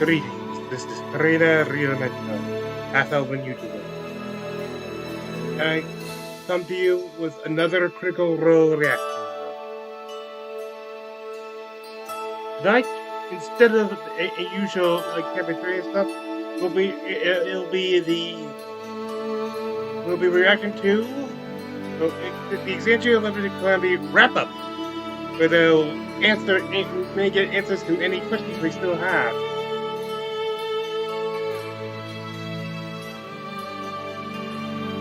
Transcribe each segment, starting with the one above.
Greetings, this is Karina Rionetta, half-elven YouTuber. And I come to you with another Critical Role reaction. Tonight, instead of a usual chemistry and stuff, we'll be reacting to the Exandria Unlimited Calamity Wrap Up, where they'll may get answers to any questions we still have.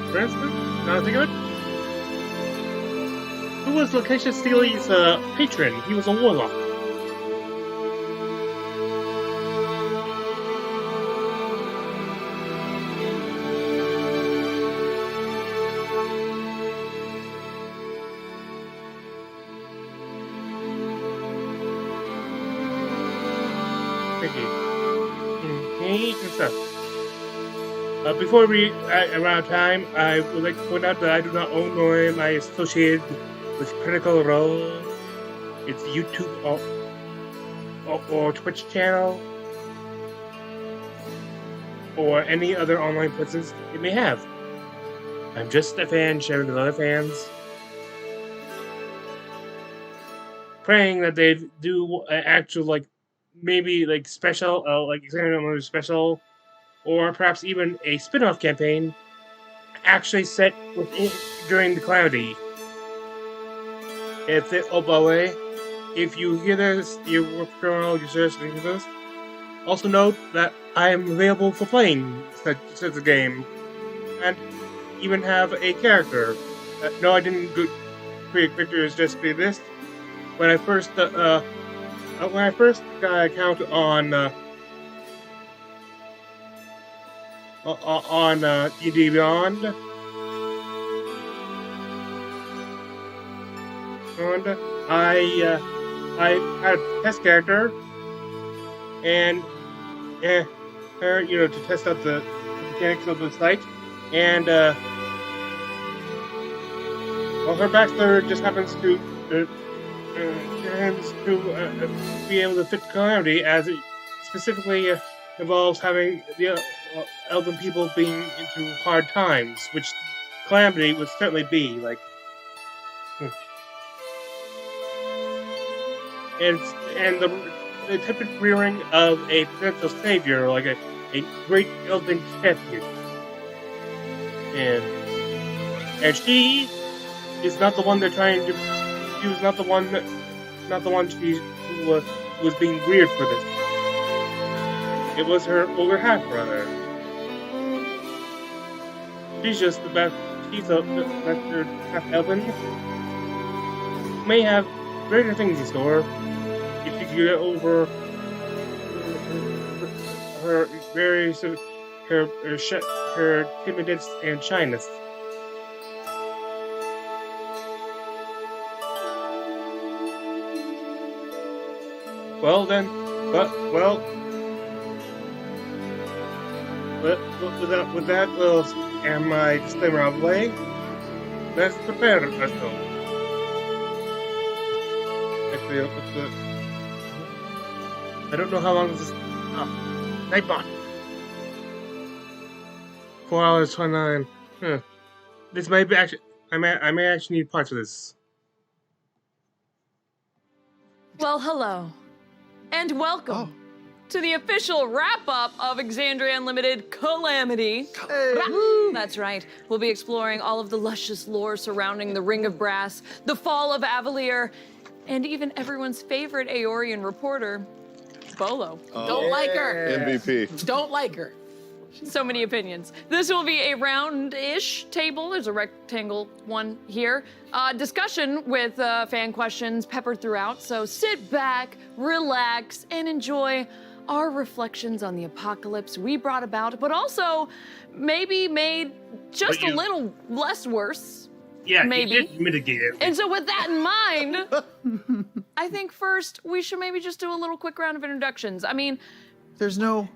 For instance, now I think of it, who was Calamity-Seelie's patron? He was a warlock. Okay, good stuff. Before we run out of time, I would like to point out that I do not own nor am I associated with Critical Role, its YouTube or Twitch channel, or any other online presence it may have. I'm just a fan sharing with other fans, praying that they do an actual maybe special Exandria Unlimited special, or perhaps even a spin-off campaign actually set during the Calamity. By the way, if you hear this, you work criminal, you search this. Also note that I am available for playing such a game, and even have a character. No, I didn't create characters just be this. When I first got an account on D&D Beyond, and I had a test character, and to test out the mechanics of the site, and her backstory just happens to be able to fit Calamity, as it specifically involves having the elven people being into hard times, which Calamity would certainly be. And the attempted rearing of a potential savior, like a great elven champion, and she is not the one they're trying to. She was not the one who was being reared for this. It was her older half-brother. She's just about. She's a half-elven. May have greater things in store if she could get over her timidness and shyness. Well then, with that and my disclaimer out of the way, let's prepare ourselves. Actually, I don't know how long this is. Nightbot. 4 hours 29. This might be actually. I may actually need parts of this. Well, hello. And welcome to the official wrap-up of Exandria Unlimited Calamity. Hey. That's right. We'll be exploring all of the luscious lore surrounding the Ring of Brass, the fall of Avalier, and even everyone's favorite Aeorian reporter, Bolo. Don't like her. MVP. Don't like her. So many opinions. This will be a round-ish table. There's a rectangle one here. Discussion with fan questions peppered throughout. So sit back, relax, and enjoy our reflections on the apocalypse we brought about, but also maybe made just a little less worse. Yeah, maybe. You did mitigate it. And so with that in mind, I think first we should maybe just do a little quick round of introductions. I mean, There's no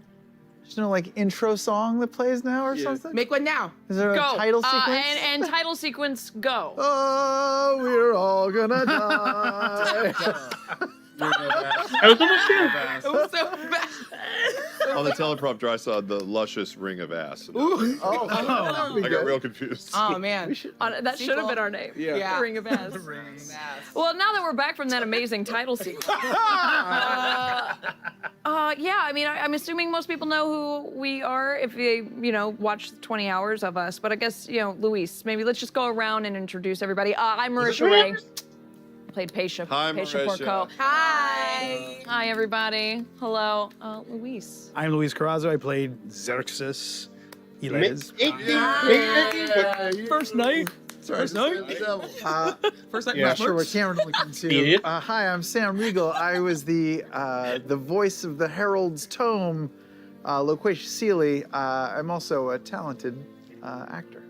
intro song that plays now or something? Make one now. Is there a go. title sequence? And title sequence, go. Oh, we're all gonna die. I was almost there. It was so bad. On the teleprompter, I saw the luscious ring of ass. Oh, I got real confused. Oh man. That should have been our name. Yeah. Ring of Ass. Well, now that we're back from that amazing title sequence. Yeah, I mean, I'm assuming most people know who we are if they, watch 20 hours of us. But I guess, Luis, maybe let's just go around and introduce everybody. I'm Marisha Ray. Played Paisha. Hi, Paisha Marisha. Porco. Hi. Hi, everybody. Hello, Luis. I'm Luis Carrazzo. I played Xerxes Elias. First night. First night. First night. Not sure what camera to look into. Hi, I'm Sam Riegel. I was the voice of the Herald's Tome, Coramar-Seelie. I'm also a talented actor.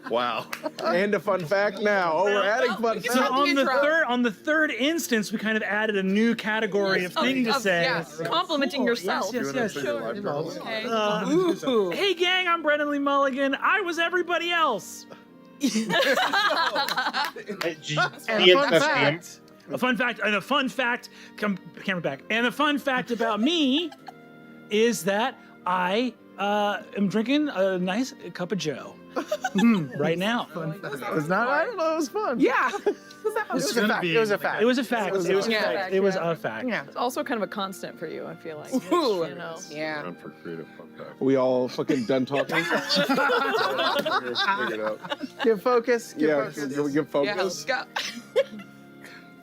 Wow. And a fun fact now. Oh, we're adding fun So facts. on the third instance, we kind of added a new category of thing to say. Yes. Complimenting yourself. Yes, yes, yes. Sure. Okay. Ooh. Hey gang, I'm Brendan Lee Mulligan. I was everybody else. And a fun fact. Camera back. And a fun fact about me is that I am drinking a nice cup of Joe right now. It's not. I don't know. It was fun. Yeah. It was a fact. It was a fact. It was a fact. It was a Yeah. fact. It was a fact. Yeah. It's also kind of a constant for you, I feel like. Ooh. Yeah. Run for creative fun fact. We all fucking done talking. Figure it out. Give focus. Yeah, Focus. can we give Yeah, let's focus? go.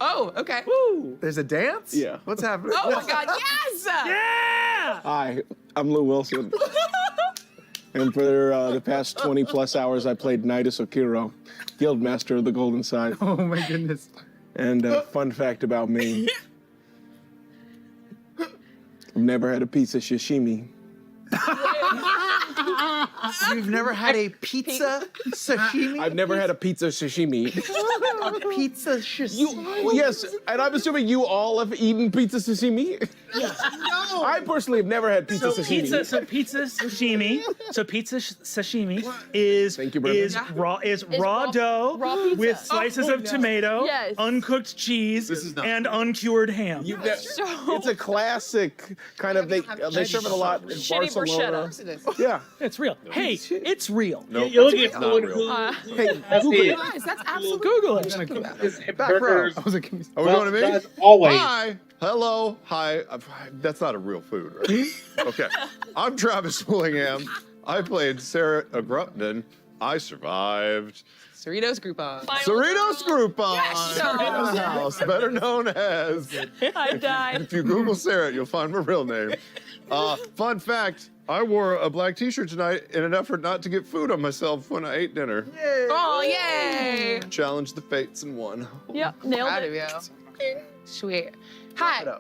Oh, okay. Woo! There's a dance. Yeah. What's happening? Oh my God, yes! Yeah! Hi, I'm Lou Wilson. And for the past 20 plus hours, I played Nidus Okiro, Guildmaster of the Golden Side. Oh my goodness. And fun fact about me, I've never had a piece of sashimi. You've never had a pizza sashimi? I've never had a pizza sashimi. a pizza sashimi. Yes, and I'm assuming you all have eaten pizza sashimi? No. I personally have never had pizza So sashimi. pizza sashimi. So pizza sashimi is Thank you, Brendan. raw dough raw pizza. with slices of tomato, Yes. uncooked cheese, and uncured ham. It's a classic kind of, they serve it a lot in Shitty Barcelona. bruschetta. Yeah. It's real. Hey, it's real. Nope. You're looking at Not someone real. who Hey, has Google the it. Guys, that's absolutely. Google it. his Back row. burgers. I was like, Are we going to me? As always. Hi. Hello. Hi. That's not a real food, right? Okay. I'm Travis Willingham. I played Sarah Agrupton. I survived. Cerritos Groupon. Cerritos Groupon. Yes! Cerritos House, better known as. I died. If you Google Sarah, you'll find my real name. Fun fact, I wore a black t-shirt tonight in an effort not to get food on myself when I ate dinner. Oh, yay! Challenged the fates and won. Yep, nailed Proud it. of you. Sweet. Hi.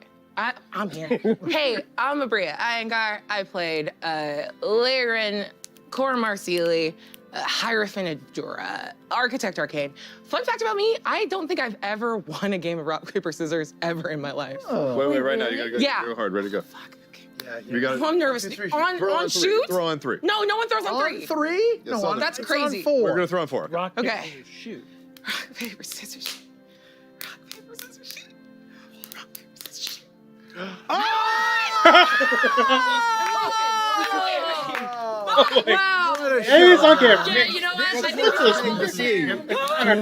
I'm here. Hey, I'm Abria Iyengar. I played Lyran, Coramar-Seelie, Hierophant Adura, Architect Arcane. Fun fact about me, I don't think I've ever won a game of rock, paper, scissors ever in my life. Wait, right now. You gotta go Yeah. real hard. Ready to go. Fuck, okay. You got I'm nervous. On three. shoot? Throw on three. No, no one throws on on three. three? Yes, No, on That's it's crazy. On four. We're gonna throw on four. Rock, Okay. paper, shoot. Rock, paper, scissors, shoot. Rock, paper, scissors, shoot. Rock, paper, scissors, shoot. Wow. What a It is on camera. Yeah, you know what? I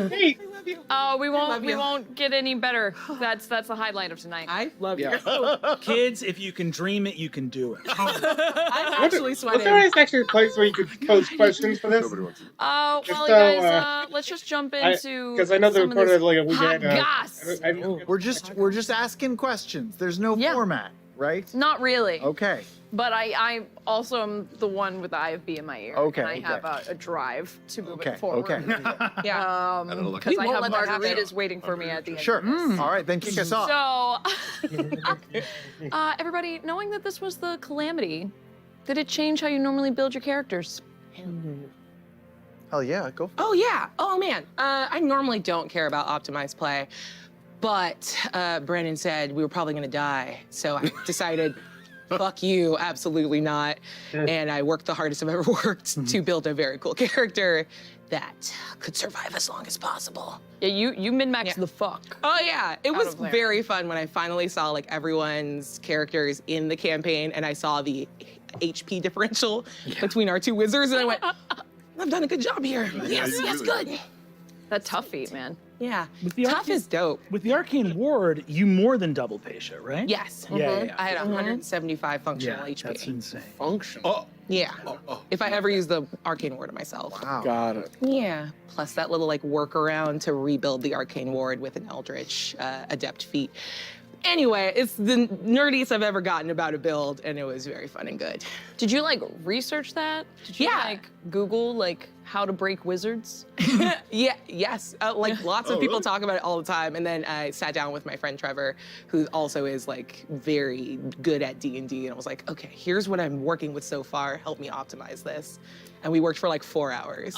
think we won't get any better. That's the highlight of tonight. I love you. Kids, if you can dream it, you can do it. I'm actually Was sweating. there actually a place where you could post questions for this? Nobody wants it. Well, Just you so, guys, let's just jump into. Because I know they some of recorded this like a hot weekend. goss. We're just asking questions. There's no Yeah. format, right? Not really. Okay. But I also am the one with the IFB in my ear. Okay, And I have okay. a drive to move Okay. it forward. Okay. Yeah. Because I won't have let that happen. margaritas waiting for me at the end. Sure. of this. All right, then kick us off. So, everybody, knowing that this was the Calamity, did it change how you normally build your characters? Hell yeah, go for it. Oh, yeah. Oh, man. I normally don't care about optimized play, but Brandon said we were probably going to die. So I decided, fuck you, absolutely not. And I worked the hardest I've ever worked to build a very cool character. that could survive as long as possible. Yeah, you min-max the fuck. Oh yeah, it was of there. very fun when I finally saw like everyone's characters in the campaign and I saw the HP differential between our two wizards and I went, I've done a good job here. Yes, good. That tough feat, man. Yeah, With the tough is dope. With the arcane ward, you more than double Pesha, right? Yes. Yeah. I had 175 functional HP. That's insane. Function. Yeah. If I ever use the arcane ward myself. Wow. Got it. Yeah. Plus that little like workaround to rebuild the arcane ward with an eldritch adept feat. Anyway, it's the nerdiest I've ever gotten about a build, and it was very fun and good. Did you like research that? Did you like Google like how to break wizards? Yes. Like lots of people talk about it all the time, and then I sat down with my friend Trevor, who also is like very good at D&D, and I was like, okay, here's what I'm working with so far. Help me optimize this. And we worked for like 4 hours.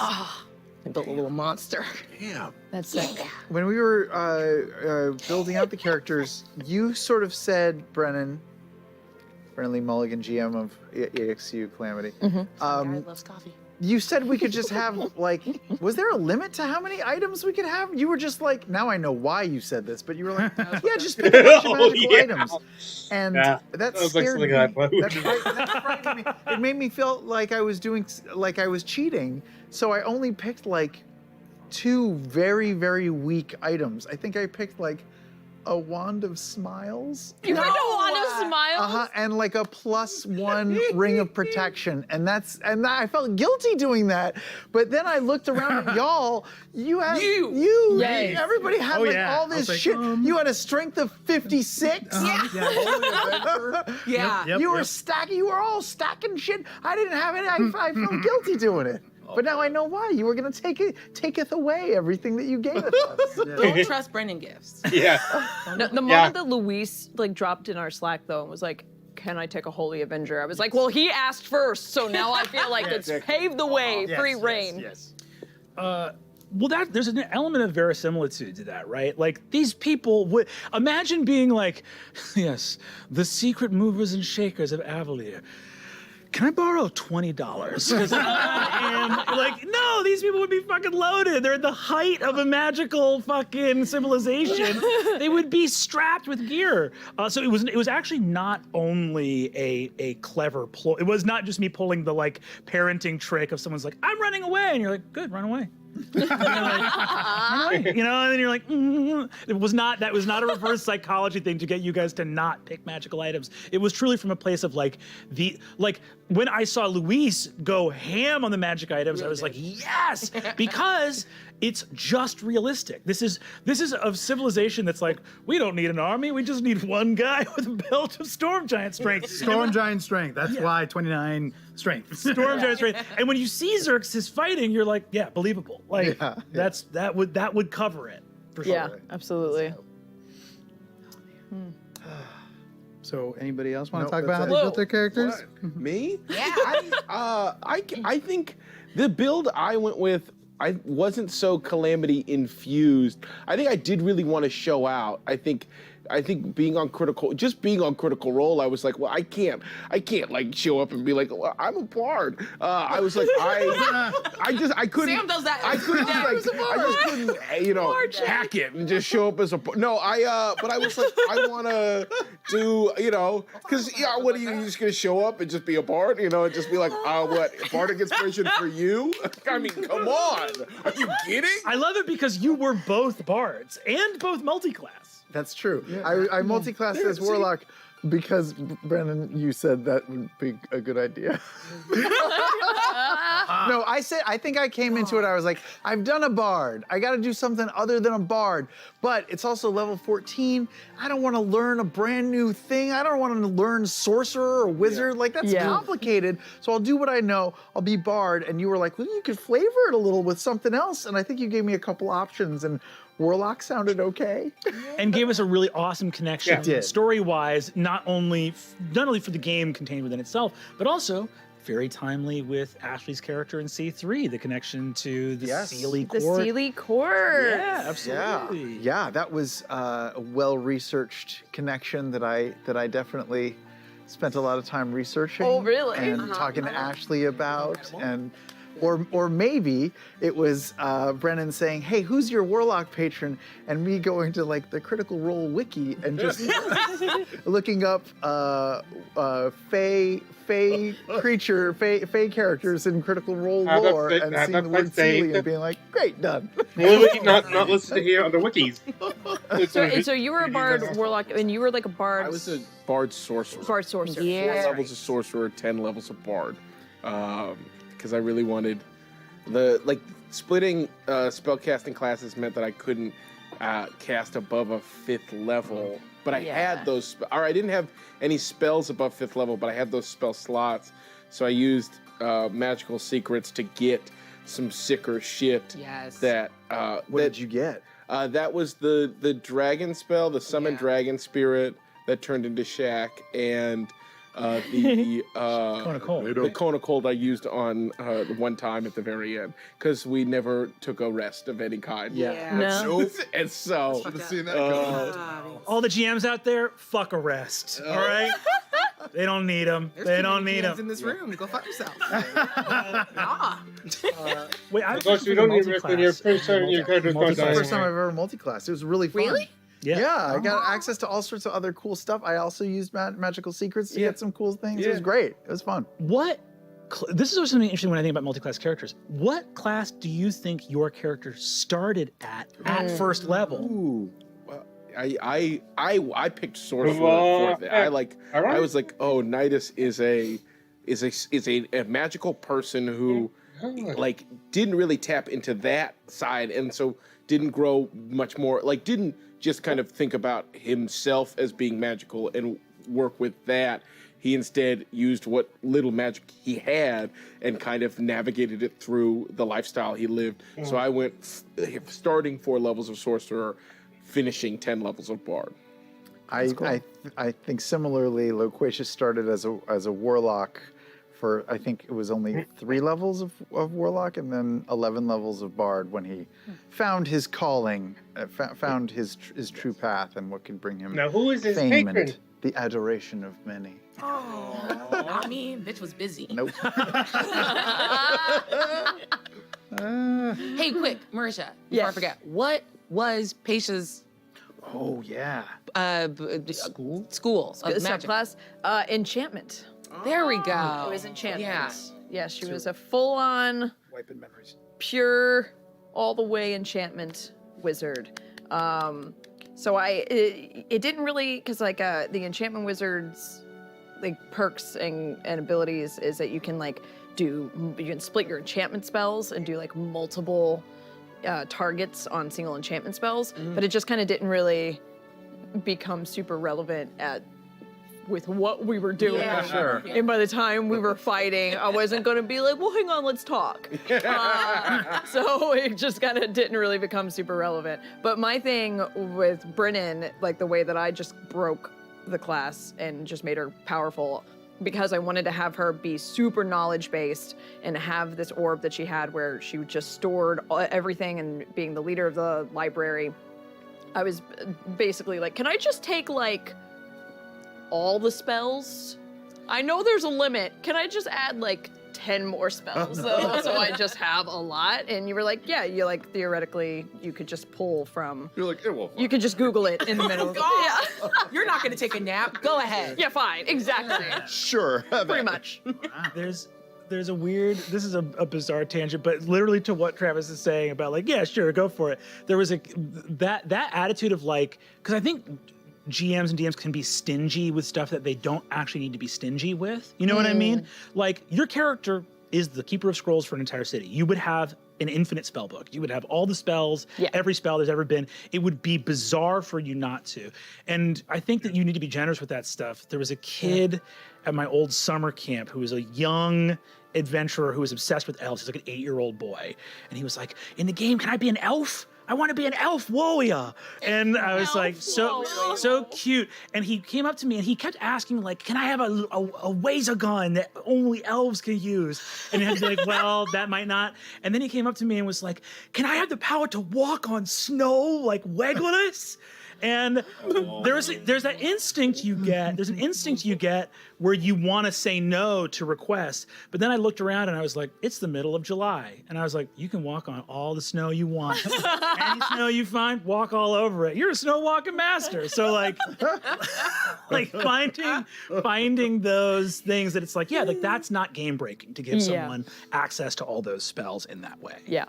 And built a little monster. Damn. That's sick. When we were building out the characters, you sort of said, Brennan Lee Mulligan, GM of EXU Calamity. Guy loves coffee. You said we could just have, like, was there a limit to how many items we could have? You were just like, now I know why you said this, but you were like, yeah, just pick a bunch of magical items. And that scared me. That frightened me. It made me feel like I was cheating. So I only picked like 2 very, very weak items. I think I picked like a wand of smiles. You picked a wand of smiles? And like a +1 ring of protection. And I felt guilty doing that. But then I looked around at y'all. Yes. Everybody had all this shit. You had a strength of 56. Yeah. You were stacking. You were all stacking shit. I didn't have any. I felt guilty doing it. But now I know why. You were gonna taketh away everything that you gave us. Don't trust Brennan gifts. Yeah. The moment that Luis like dropped in our Slack though and was like, "Can I take a Holy Avenger?" I was like, "Well, he asked first, so now I feel like it's paved the way, free reign." Yes. Well, there's an element of verisimilitude to that, right? Like these people would imagine being like, yes, the secret movers and shakers of Avalier. Can I borrow $20? Because I am like, no, these people would be fucking loaded. They're at the height of a magical fucking civilization. They would be strapped with gear. So it was actually not only a clever ploy. It was not just me pulling the like parenting trick of someone's like, I'm running away, and you're like, good, run away. And you're like, and then you're like, That was not a reverse psychology thing to get you guys to not pick magical items. It was truly from a place of like when I saw Luis go ham on the magic items, I was like, yes, because it's just realistic. This is of civilization that's like, we don't need an army, we just need one guy with a belt of storm giant strength. Storm giant strength. That's why 29 strength. Storm giant strength. And when you see Xerxes fighting, you're like, yeah, believable. Like that would cover it for sure. Yeah, absolutely. So anybody else want Nope, to talk about how that's they it. built their characters? Me? Yeah. I think the build I went with, I wasn't so Calamity infused. I think I did really want to show out. I think being on Critical Role, I was like, well, I can't like show up and be like, well, I'm a bard. I was like, I couldn't. Sam does that. I just couldn't, hack it and just show up as a. No, but I was like, I want to do, because what are you just gonna show up and just be a bard, and just be like, what bardic inspiration for you? I mean, come on, are you kidding? I love it because you were both bards and both multi-class. That's true. I multi-classed as Warlock because, Brennan, you said that would be a good idea. No, I think I came into it, I was like, I've done a bard. I got to do something other than a bard. But it's also level 14. I don't want to learn a brand new thing. I don't want to learn sorcerer or wizard. Like, that's complicated. So I'll do what I know. I'll be bard. And you were like, well, you could flavor it a little with something else. And I think you gave me a couple options. And Warlock sounded okay. And gave us a really awesome connection, It did. story-wise, not only for the game contained within itself, but also very timely with Ashley's character in C3, the connection to the Seelie The court. Seelie court. Yeah, absolutely. Yeah, that was a well-researched connection that I definitely spent a lot of time researching. Oh, really? And talking to Ashley about. And Or maybe it was Brennan saying, "Hey, who's your warlock patron?" and me going to like the Critical Role wiki and just looking up Fey characters in Critical Role lore and seeing the word Seelie and being like, "Great, done." not listed here on the wikis. So you were a bard warlock, and you were like a bard. I was a bard sorcerer. Bard sorcerer. 4 levels of sorcerer, 10 levels of bard. Because I really wanted splitting spellcasting classes meant that I couldn't cast above a 5th level. But I had those, or I didn't have any spells above 5th level, but I had those spell slots. So I used magical secrets to get some sicker shit. Yes. What did you get? That was the dragon spell, the summon dragon spirit that turned into Shaq, and the Cone of Cold. the cone of cold I used on one time at the very end because we never took a rest of any kind. No. And so Should have seen that coming. All the GMs out there, fuck a rest. All right? They don't need them. They don't need them. in this room. Go fuck yourself. Wait, I Of course, you don't need rest when you're pretty certain your character's going It's the to first die. time I've ever multi-classed. It was really fun. Really? Yeah, I got access to all sorts of other cool stuff. I also used magical secrets to get some cool things. It was great. It was fun. This is always something interesting when I think about multi-class characters. What class do you think your character started at first level? ooh, well, I picked sorcerer for that. I was like, oh, Nidus is a magical person who like didn't really tap into that side, and so didn't grow much more. Like didn't just kind of think about himself as being magical and work with that. He instead used what little magic he had and kind of navigated it through the lifestyle he lived. So I went starting 4 levels of sorcerer, finishing 10 levels of bard. I think similarly, Loquacious started as a warlock for, I think it was only 3 levels of warlock and then 11 levels of bard when he found his calling, found his true path and what could bring him Now, who is his fame patron? and the adoration of many. Oh, not me. Bitch was busy. Nope. Hey, quick, Marisha, before I Yes. forget, what was Paisha's Oh yeah. school of magic? Subclass, enchantment. There we go. It was enchantment. Yeah. Yeah, she was a full-on, Wiping memories. pure, all the way enchantment wizard. So it didn't really, because like the enchantment wizard's like perks and abilities is that you can split your enchantment spells and do like multiple targets on single enchantment spells, but it just kind of didn't really become super relevant with what we were doing. Yeah. Sure. And by the time we were fighting, I wasn't going to be like, well, hang on, let's talk. So it just kind of didn't really become super relevant. But my thing with Brennan, like the way that I just broke the class and just made her powerful, because I wanted to have her be super knowledge-based and have this orb that she had where she just stored everything, and being the leader of the library, I was basically like, can I just take like all the spells? I know there's a limit. Can I just add like 10 more spells though, so I just have a lot? And you were like, yeah, you like theoretically you could just pull from. You're like, it will. You could just Google it in the middle. of God. Yeah. You're not gonna take a nap. Go ahead. Yeah, fine. Exactly. Sure. Pretty much. There's a weird, this is a bizarre tangent, but literally to what Travis is saying about like, yeah, sure, go for it. There was that attitude of like, because I think GMs and DMs can be stingy with stuff that they don't actually need to be stingy with. You know what I mean? Like, your character is the keeper of scrolls for an entire city. You would have an infinite spell book. You would have all the spells, every spell there's ever been. It would be bizarre for you not to. And I think that you need to be generous with that stuff. There was a kid at my old summer camp who was a young adventurer who was obsessed with elves. He's like an 8-year-old boy. And he was like, in the game, can I be an elf? I want to be an elf warrior. And I was like, so cute. And he came up to me and he kept asking like, can I have a laser gun that only elves can use? And I had to be like, well, that might not. And then he came up to me and was like, can I have the power to walk on snow like Legolas? And there's that instinct you get. There's an instinct you get where you want to say no to requests. But then I looked around and I was like, it's the middle of July. And I was like, you can walk on all the snow you want. Any snow you find, walk all over it. You're a snow walking master. So like finding those things that it's like, yeah, like that's not game breaking to give someone access to all those spells in that way. Yeah.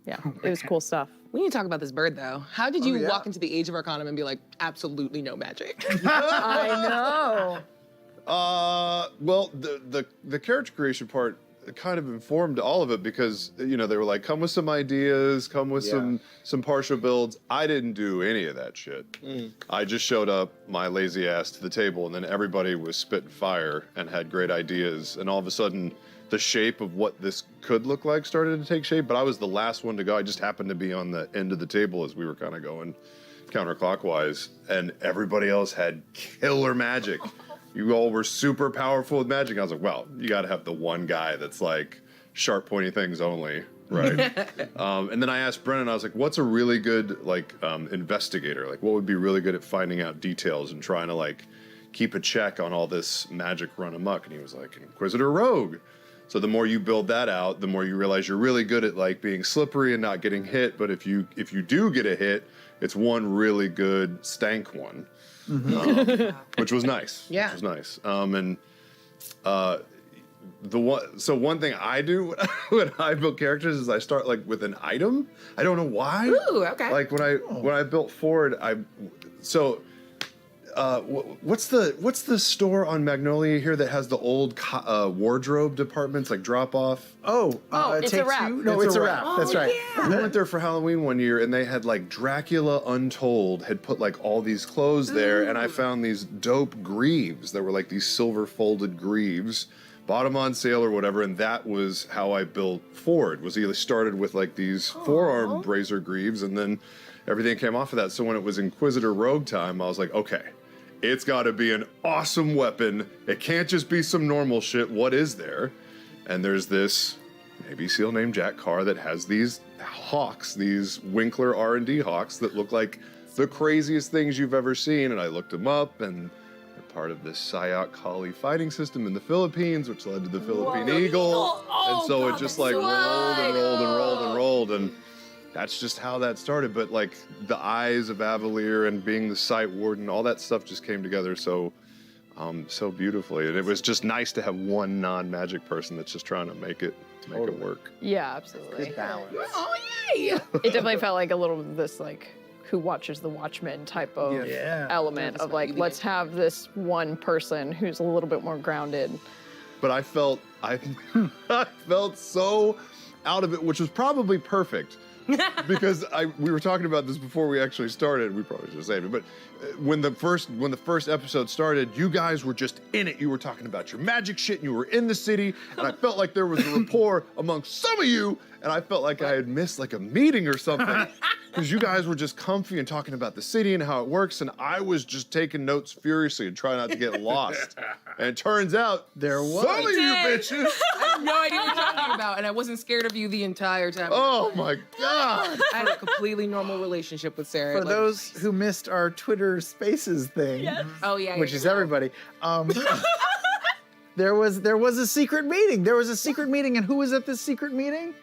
Yeah, it was cool stuff. We need to talk about this bird, though. How did you walk into the Age of Arcanum and be like, absolutely no magic? I know. Well, the character creation part kind of informed all of it because, you know, they were like, come with some ideas, come with some partial builds. I didn't do any of that shit. I just showed up my lazy ass to the table, and then everybody was spitting fire and had great ideas, and all of a sudden the shape of what this could look like started to take shape, but I was the last one to go. I just happened to be on the end of the table as we were kind of going counterclockwise, and everybody else had killer magic. You all were super powerful with magic. I was like, well, you got to have the one guy that's like sharp, pointy things only, right? And then I asked Brennan, I was like, what's a really good like investigator? Like, what would be really good at finding out details and trying to like keep a check on all this magic run amok? And he was like, Inquisitor Rogue. So the more you build that out, the more you realize you're really good at like being slippery and not getting hit. But if you do get a hit, it's one really good stank one, which was nice. Yeah, which was nice. One thing I do when I build characters is I start like with an item. I don't know why. Ooh, okay. Like when I built Ford, what's the store on Magnolia here that has the old wardrobe departments like drop off? It's a wrap. No, it's a wrap. That's right. I went there for Halloween one year, and they had like Dracula Untold had put like all these clothes there, and I found these dope greaves that were like these silver folded greaves, bought them on sale or whatever, and that was how I built Ford. Was he started with like these forearm brazier greaves, and then everything came off of that. So when it was Inquisitor Rogue time, I was like, okay, it's got to be an awesome weapon. It can't just be some normal shit. What is there? And there's this Navy SEAL named Jack Carr that has these hawks, these Winkler R&D hawks that look like the craziest things you've ever seen. And I looked them up, and they're part of this Sayak Kali fighting system in the Philippines, which led to the Philippine Eagle. And so it just like rolled and rolled and rolled and rolled. And that's just how that started. But like the eyes of Avalier and being the site warden, all that stuff just came together so beautifully. And it was just nice to have one non-magic person that's just trying to make it work. Yeah, absolutely. Good balance. Oh, yay! It definitely felt like a little of this like who watches the Watchmen type of element of like, let's have this one person who's a little bit more grounded. But I felt so out of it, which was probably perfect. Because we were talking about this before we actually started. We probably should have saved it, but when the first episode started, you guys were just in it. You were talking about your magic shit, and you were in the city, and I felt like there was a rapport amongst some of you, and I felt like I had missed like a meeting or something. Because you guys were just comfy and talking about the city and how it works, and I was just taking notes furiously and trying not to get lost. And it turns out there was some of you bitches. I have no idea what you're talking about, and I wasn't scared of you the entire time. Oh my God! I had a completely normal relationship with Sarah. For those who missed our Twitter Spaces thing, which is everybody, there was a secret meeting. There was a secret meeting, and who was at this secret meeting?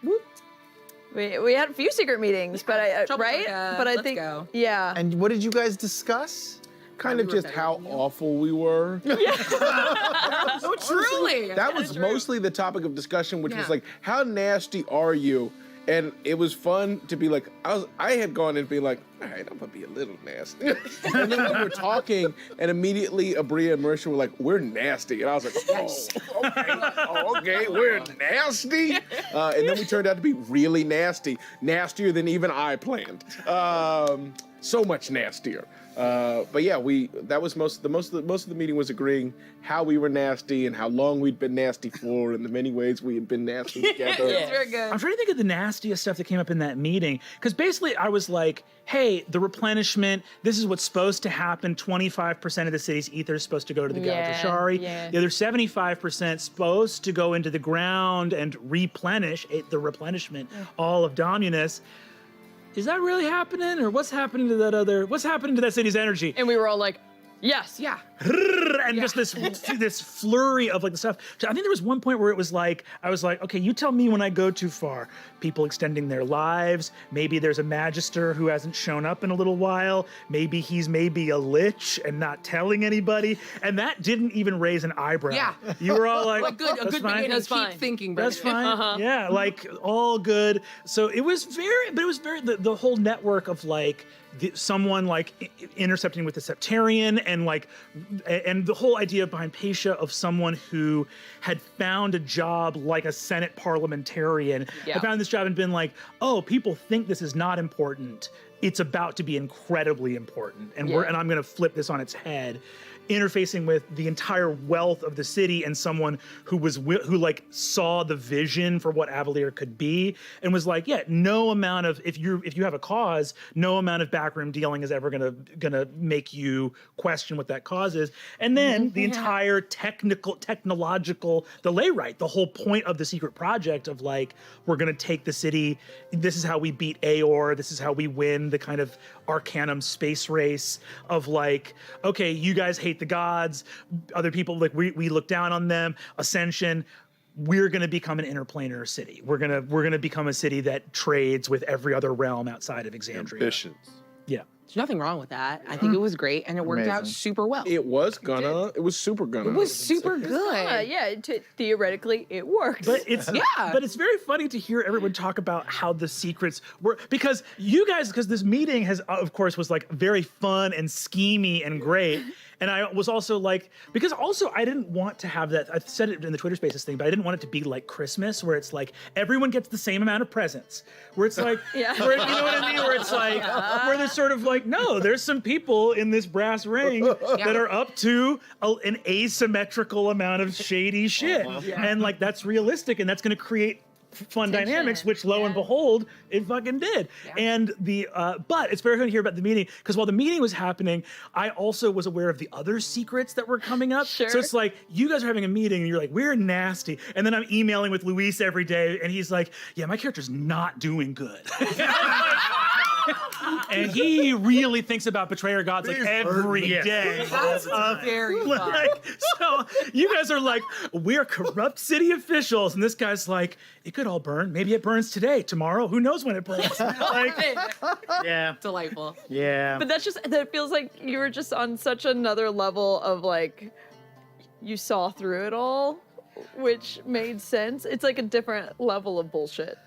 We had a few secret meetings, but right? But I think yeah. And what did you guys discuss? Kind of just how awful we were. Oh, truly. That was mostly the topic of discussion, which was like, how nasty are you? And it was fun to be like, I had gone and be like, all right, I'm gonna be a little nasty. And then we were talking, and immediately Abria and Marisha were like, we're nasty. And I was like, okay, we're nasty. And then we turned out to be really nasty, nastier than even I planned. So much nastier. But yeah, that was most of the meeting was agreeing how we were nasty and how long we'd been nasty for, and the many ways we had been nasty together. It's very good. I'm trying to think of the nastiest stuff that came up in that meeting, because basically I was like, hey, the replenishment, this is what's supposed to happen. 25% of the city's ether is supposed to go to the Gouge of Shari. Yeah. The other 75% supposed to go into the ground and replenish the replenishment, all of Dominus. is that really happening? Or what's happening to that city's energy? And we were all like, yes. Yeah. And just this flurry of like the stuff. I think there was one point where it was like, I was like, okay, you tell me when I go too far. People extending their lives. Maybe there's a magister who hasn't shown up in a little while. Maybe he's a lich and not telling anybody. And that didn't even raise an eyebrow. Yeah. You were all like, A good that's fine. beginning. That's Keep fine. thinking, brother. That's fine. Yeah, like all good. So it was very, the whole network of like someone like intercepting with the Septarian and the whole idea behind Paisha of someone who had found a job like a Senate parliamentarian, had found this job and been like, oh, people think this is not important. It's about to be incredibly important, and I'm going to flip this on its head. Interfacing with the entire wealth of the city and someone who like saw the vision for what Avalier could be and was like, yeah, no amount of if you have a cause, no amount of backroom dealing is ever gonna make you question what that cause is. And then the entire technological, the Layrite, the whole point of the secret project of like, we're gonna take the city. This is how we beat Aor. This is how we win the kind of Arcanum space race of like, okay, you guys hate the gods, other people like we look down on them. Ascension, we're going to become an interplanar city. We're going to become a city that trades with every other realm outside of Exandria. Ambitions. Yeah. There's nothing wrong with that. I think it was great, and it worked out Amazing. super well. It was super gonna. It was super good. Yeah, theoretically, it worked. But it's but it's very funny to hear everyone talk about how the secrets were because this meeting has of course was like very fun and schemy and great. And I was also like, because also I didn't want to have that, I said it in the Twitter Spaces thing, but I didn't want it to be like Christmas where it's like everyone gets the same amount of presents. Where it's like, where, you know what I mean? Where it's like, where there's sort of like, no, there's some people in this brass ring that are up to an asymmetrical amount of shady shit. And like, that's realistic and that's gonna create fun dynamics, which lo and behold, it fucking did. And but it's very good to hear about the meeting because while the meeting was happening, I also was aware of the other secrets that were coming up. So it's like you guys are having a meeting and you're like, we're nasty. And then I'm emailing with Luis every day and he's like, yeah, my character's not doing good. And he really thinks about betrayer gods like every day. That's very fun. Like, so you guys are like, we're corrupt city officials, and this guy's like, it could all burn. Maybe it burns today, tomorrow. Who knows when it burns? Like, Yeah. Delightful. Yeah. But that feels like you were just on such another level of like, you saw through it all, which made sense. It's like a different level of bullshit.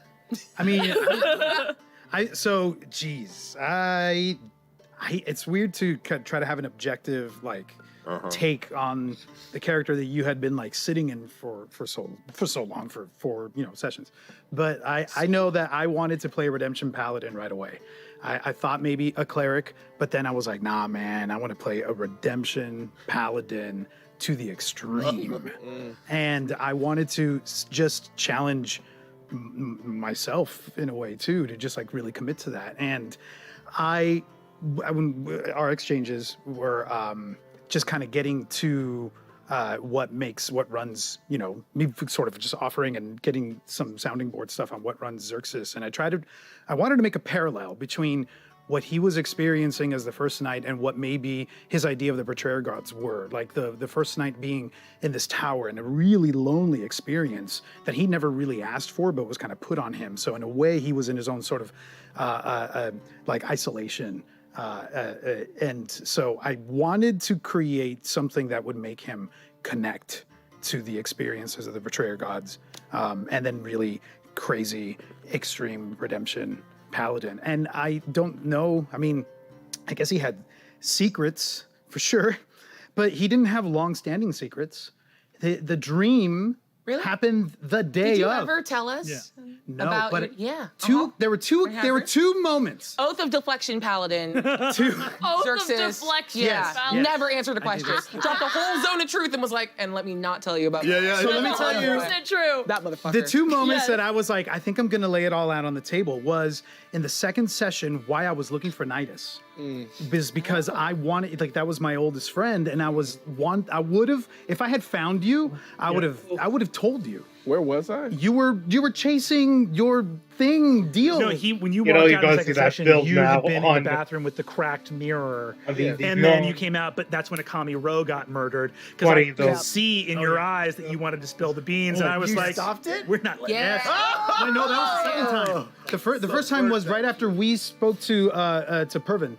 I mean, it's weird to try to have an objective like take on the character that you had been like sitting in for so long for sessions. But I know that I wanted to play Redemption Paladin right away. I thought maybe a cleric, but then I was like, nah, man, I want to play a Redemption Paladin to the extreme. And I wanted to just challenge myself in a way too, to just like really commit to that. And when our exchanges were just kind of getting to what runs, me sort of just offering and getting some sounding board stuff on what runs Xerxes. And I wanted to make a parallel between what he was experiencing as the first knight and what maybe his idea of the betrayer gods were. Like the first knight being in this tower and a really lonely experience that he never really asked for, but was kind of put on him. So in a way, he was in his own sort of like isolation. And so I wanted to create something that would make him connect to the experiences of the betrayer gods, and then really crazy, extreme redemption paladin. And I don't know, I mean, I guess he had secrets for sure, but he didn't have long-standing secrets. The dream happened the day Did you of. ever tell us No, about but there were happened? two moments. Oath of Deflection Paladin. Oath of deflection. Yeah, Paladin. never answered a question. Dropped the whole zone of truth and was like, and let me not tell you about So let me tell you, 100% true. that motherfucker. the two moments that I was like, I think I'm gonna lay it all out on the table was in the second session why I was looking for Nidus. Is because I wanted, like, that was my oldest friend, and I would have, if I had found you, I would have told you. Where was I? You were chasing your deal. No, when you walked out in the second session, you had been in the bathroom with the cracked mirror, and then you came out. But that's when Akami Ro got murdered because I could see in your eyes that you wanted to spill the beans, and I was like, stopped it? "We're not." Yeah. Wait, no, that was the second time. The first time was right after we spoke to Pervin.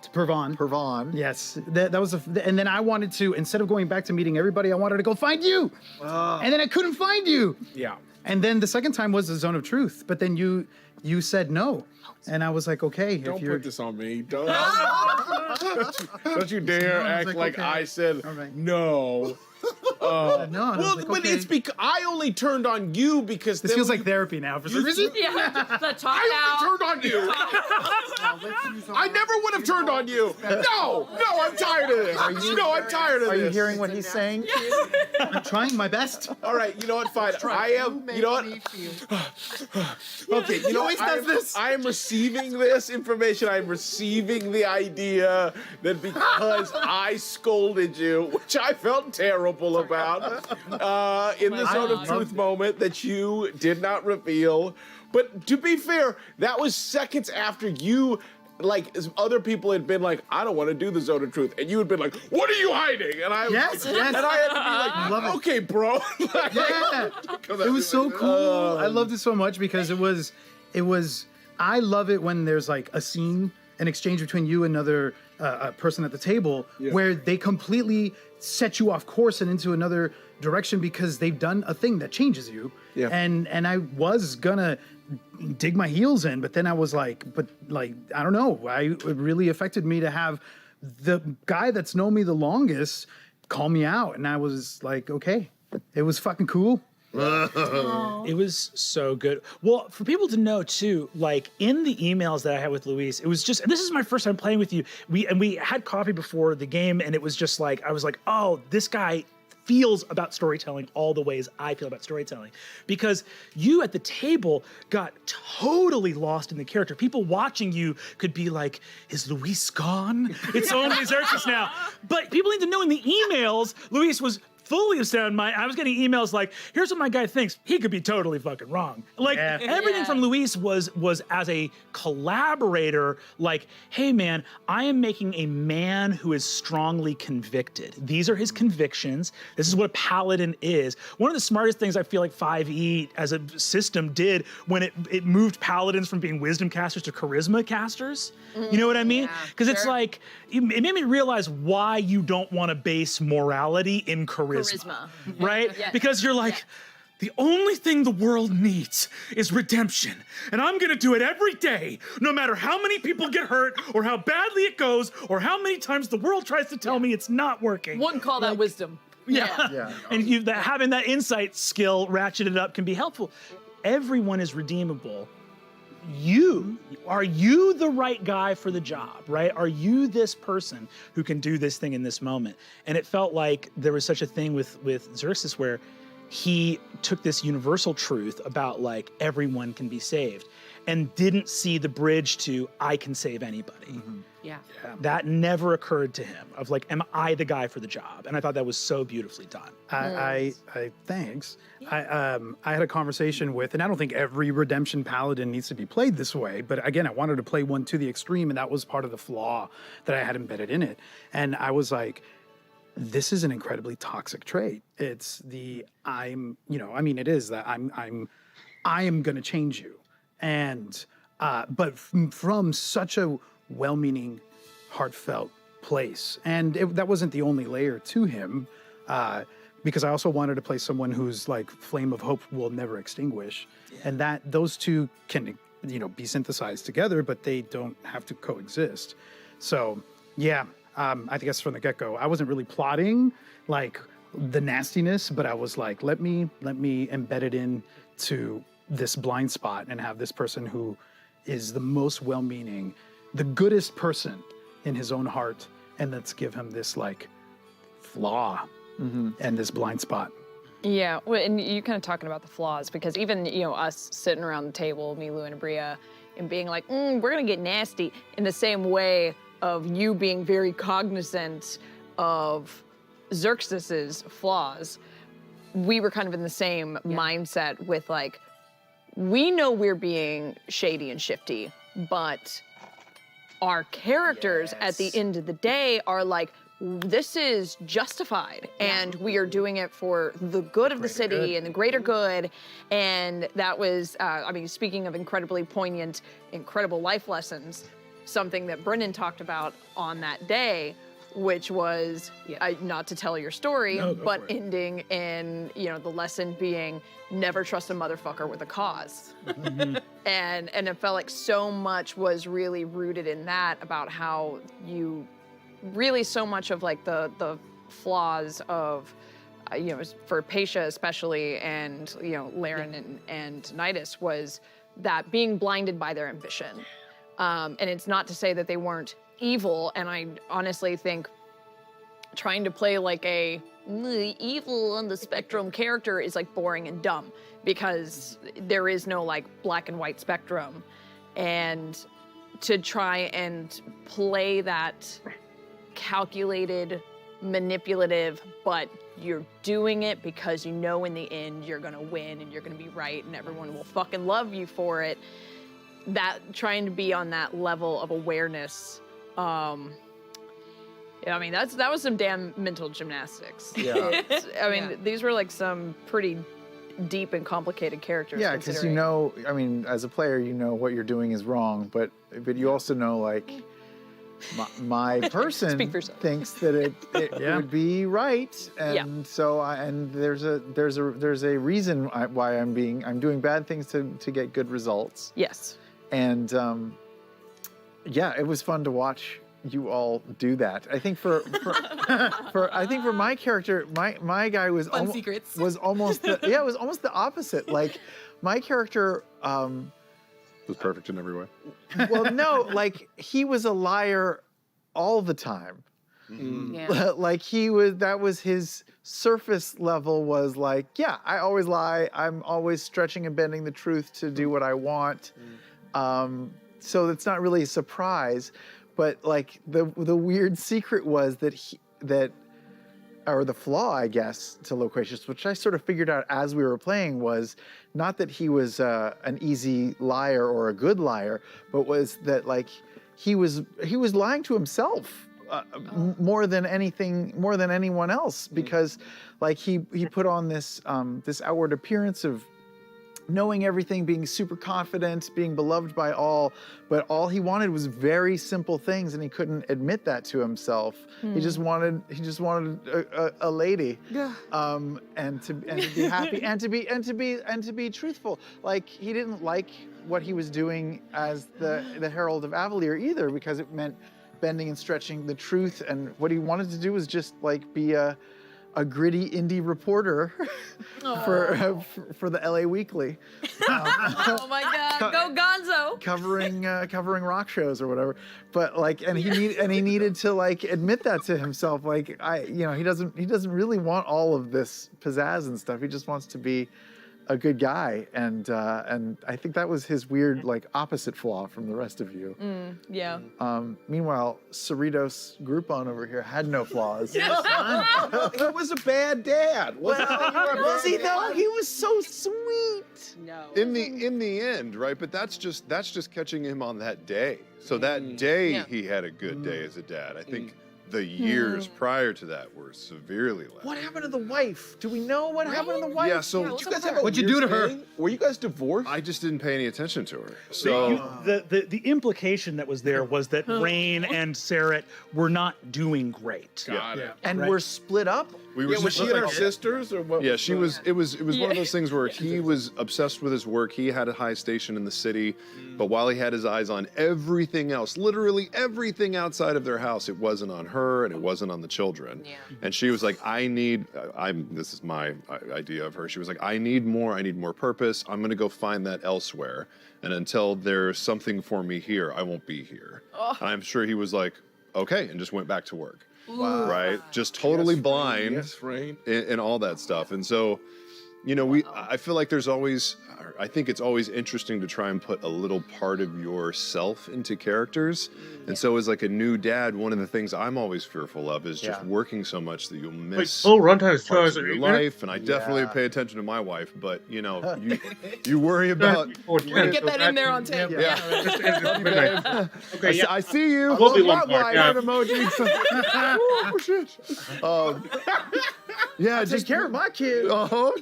To Pervon. Yes, that was and then I wanted to, instead of going back to meeting everybody, I wanted to go find you, and then I couldn't find you. Yeah. And then the second time was the Zone of Truth, but then you said no, and I was like, okay. Don't put this on me. Don't you dare act like I said no. No, well, like, but okay. it's because I only turned on you because This feels like therapy now for some reason. Yeah, the talk I now. only turned on you. I never would have turned on you. No, I'm tired of this. I'm tired of this. Are you hearing what he's saying? I'm trying my best. All right, you know what? Fine. I am. You know what? Okay, you know always does this. I am receiving this information. I'm receiving the idea that because I scolded you, which I felt terrible about, in the Zone of Truth moment that you did not reveal. But to be fair, that was seconds after you. Like other people had been like, I don't want to do the Zone of Truth, and you had been like, what are you hiding? And I Yes. and I had to be like, okay, bro. Yeah, it was so cool. I loved it so much because it was. I love it when there's like a scene, an exchange between you and another person at the table, where they completely set you off course and into another direction because they've done a thing that changes you. Yeah. And I was gonna dig my heels in, but then I was like, I don't know. It really affected me to have the guy that's known me the longest call me out, and I was like, okay, it was fucking cool. It was so good. Well, for people to know too, like in the emails that I had with Luis, it was just, and this is my first time playing with you. We had coffee before the game, and it was just like, I was like, oh, this guy feels about storytelling all the ways I feel about storytelling. Because you at the table got totally lost in the character. People watching you could be like, is Luis gone? It's only Xerxes now. But people need to know in the emails, Luis was fully of sound mind. I was getting emails like, here's what my guy thinks. He could be totally fucking wrong. Like everything from Luis was as a collaborator, like, hey man, I am making a man who is strongly convicted. These are his convictions. This is what a paladin is. One of the smartest things I feel like 5e as a system did when it moved paladins from being wisdom casters to charisma casters. You know what I mean? Because it's like, it made me realize why you don't want to base morality in charisma. Right? Yeah. Because you're like, the only thing the world needs is redemption. And I'm going to do it every day, no matter how many people get hurt or how badly it goes or how many times the world tries to tell me it's not working. Wouldn't call that wisdom. Yeah. And having that insight skill ratcheted up can be helpful. Everyone is redeemable. Are you the right guy for the job, right? Are you this person who can do this thing in this moment? And it felt like there was such a thing with Xerxes where he took this universal truth about like everyone can be saved and didn't see the bridge to I can save anybody. Mm-hmm. Yeah. That never occurred to him of like, am I the guy for the job? And I thought that was so beautifully done. I thanks. I had a conversation with, and I don't think every redemption paladin needs to be played this way, but again, I wanted to play one to the extreme, and that was part of the flaw that I had embedded in it. And I was like, this is an incredibly toxic trait. It's it is that I am going to change you. And, but from such a well-meaning, heartfelt place. And that wasn't the only layer to him, because I also wanted to play someone whose like flame of hope will never extinguish. And that those two can, be synthesized together, but they don't have to coexist. So yeah, I guess from the get-go, I wasn't really plotting like the nastiness, but I was like, let me embed it into this blind spot and have this person who is the most well-meaning, the goodest person in his own heart, and let's give him this like flaw and this blind spot. Yeah, well, and you kind of talking about the flaws, because even, us sitting around the table, me, Lou, and Abria, and being like, we're gonna get nasty, in the same way of you being very cognizant of Xerxes's flaws. we were kind of in the same mindset with like, we know we're being shady and shifty, but our characters at the end of the day are like, this is justified, and we are doing it for the good of the city and the greater good. And that was, I mean, speaking of incredibly poignant, incredible life lessons, something that Brennan talked about on that day, which was not to tell your story, but ending in, you know, the lesson being never trust a motherfucker with a cause. And it felt like so much was really rooted in that, about how you really so much of like the flaws of, you know, for Paisha especially, and, you know, Laren and Nidus, was that being blinded by their ambition. And it's not to say that they weren't evil, and I honestly think trying to play like a evil on the spectrum character is like boring and dumb, because there is no like black and white spectrum. And to try and play that calculated, manipulative, but you're doing it because you know in the end you're gonna win and you're gonna be right and everyone will fucking love you for it. That trying to be on that level of awareness, I mean, that was some damn mental gymnastics. Yeah. I mean, these were like some pretty deep and complicated characters. Yeah, because you know, I mean, as a player, you know what you're doing is wrong, but you also know, like, my person thinks that it would be right, and so there's a reason why I'm doing bad things to get good results. Yes. And yeah, it was fun to watch you all do that. I think for my character, my guy was almost the opposite. Like, my character was perfect in every way. Well, no, like, he was a liar all the time. Like, that was his surface level, was like, yeah, I always lie. I'm always stretching and bending the truth to do what I want. So it's not really a surprise. But like the weird secret was or the flaw, I guess, to Loquacious, which I sort of figured out as we were playing, was not that he was an easy liar or a good liar, but was that, like, he was lying to himself more than anyone else, because like he put on this this outward appearance of knowing everything, being super confident, being beloved by all, but all he wanted was very simple things, and he couldn't admit that to himself. He just wanted a lady, and to be happy, and to be truthful. Like, he didn't like what he was doing as the Herald of Avalier either, because it meant bending and stretching the truth, and what he wanted to do was just like be a gritty indie reporter for the LA Weekly. Oh my God, go Gonzo! Covering rock shows or whatever. But like, and he needed to like admit that to himself. Like, he doesn't really want all of this pizzazz and stuff. He just wants to be a good guy, and I think that was his weird, like, opposite flaw from the rest of you. Yeah. Meanwhile, Cerritos Groupon over here had no flaws. He was a bad dad. Was he though? He was so sweet. No. In the end, right? But that's just catching him on that day. So that day he had a good day as a dad. I think the years prior to that were severely less. What happened to the wife? Do we know what happened to the wife? Yeah, so Did you guys have What'd you do to her? Were you guys divorced? I just didn't pay any attention to her. So The implication that was there was that Rain and Sarah were not doing great. Got it. And we're split up? we were Was she and her sisters, or what? Yeah, she was. It was one of those things where he was obsessed with his work. He had a high station in the city, but while he had his eyes on everything else, literally everything outside of their house, it wasn't on her and it wasn't on the children. Yeah. And she was like, this is my idea of her. She was like, I need more purpose. I'm gonna go find that elsewhere. And until there's something for me here, I won't be here. And I'm sure he was like, okay, and just went back to work. Wow. Right? Just totally blind Yes, Rain. and all that stuff. And so I feel like I think it's always interesting to try and put a little part of yourself into characters. And so as like a new dad, one of the things I'm always fearful of is just working so much that you'll miss full runtime is 2 parts hours of your life. And I definitely pay attention to my wife, but you worry about. Get that in there on tape. Okay, I see you. We'll be one part, yeah. Emoji. Oh, shit. Take just care of my kid.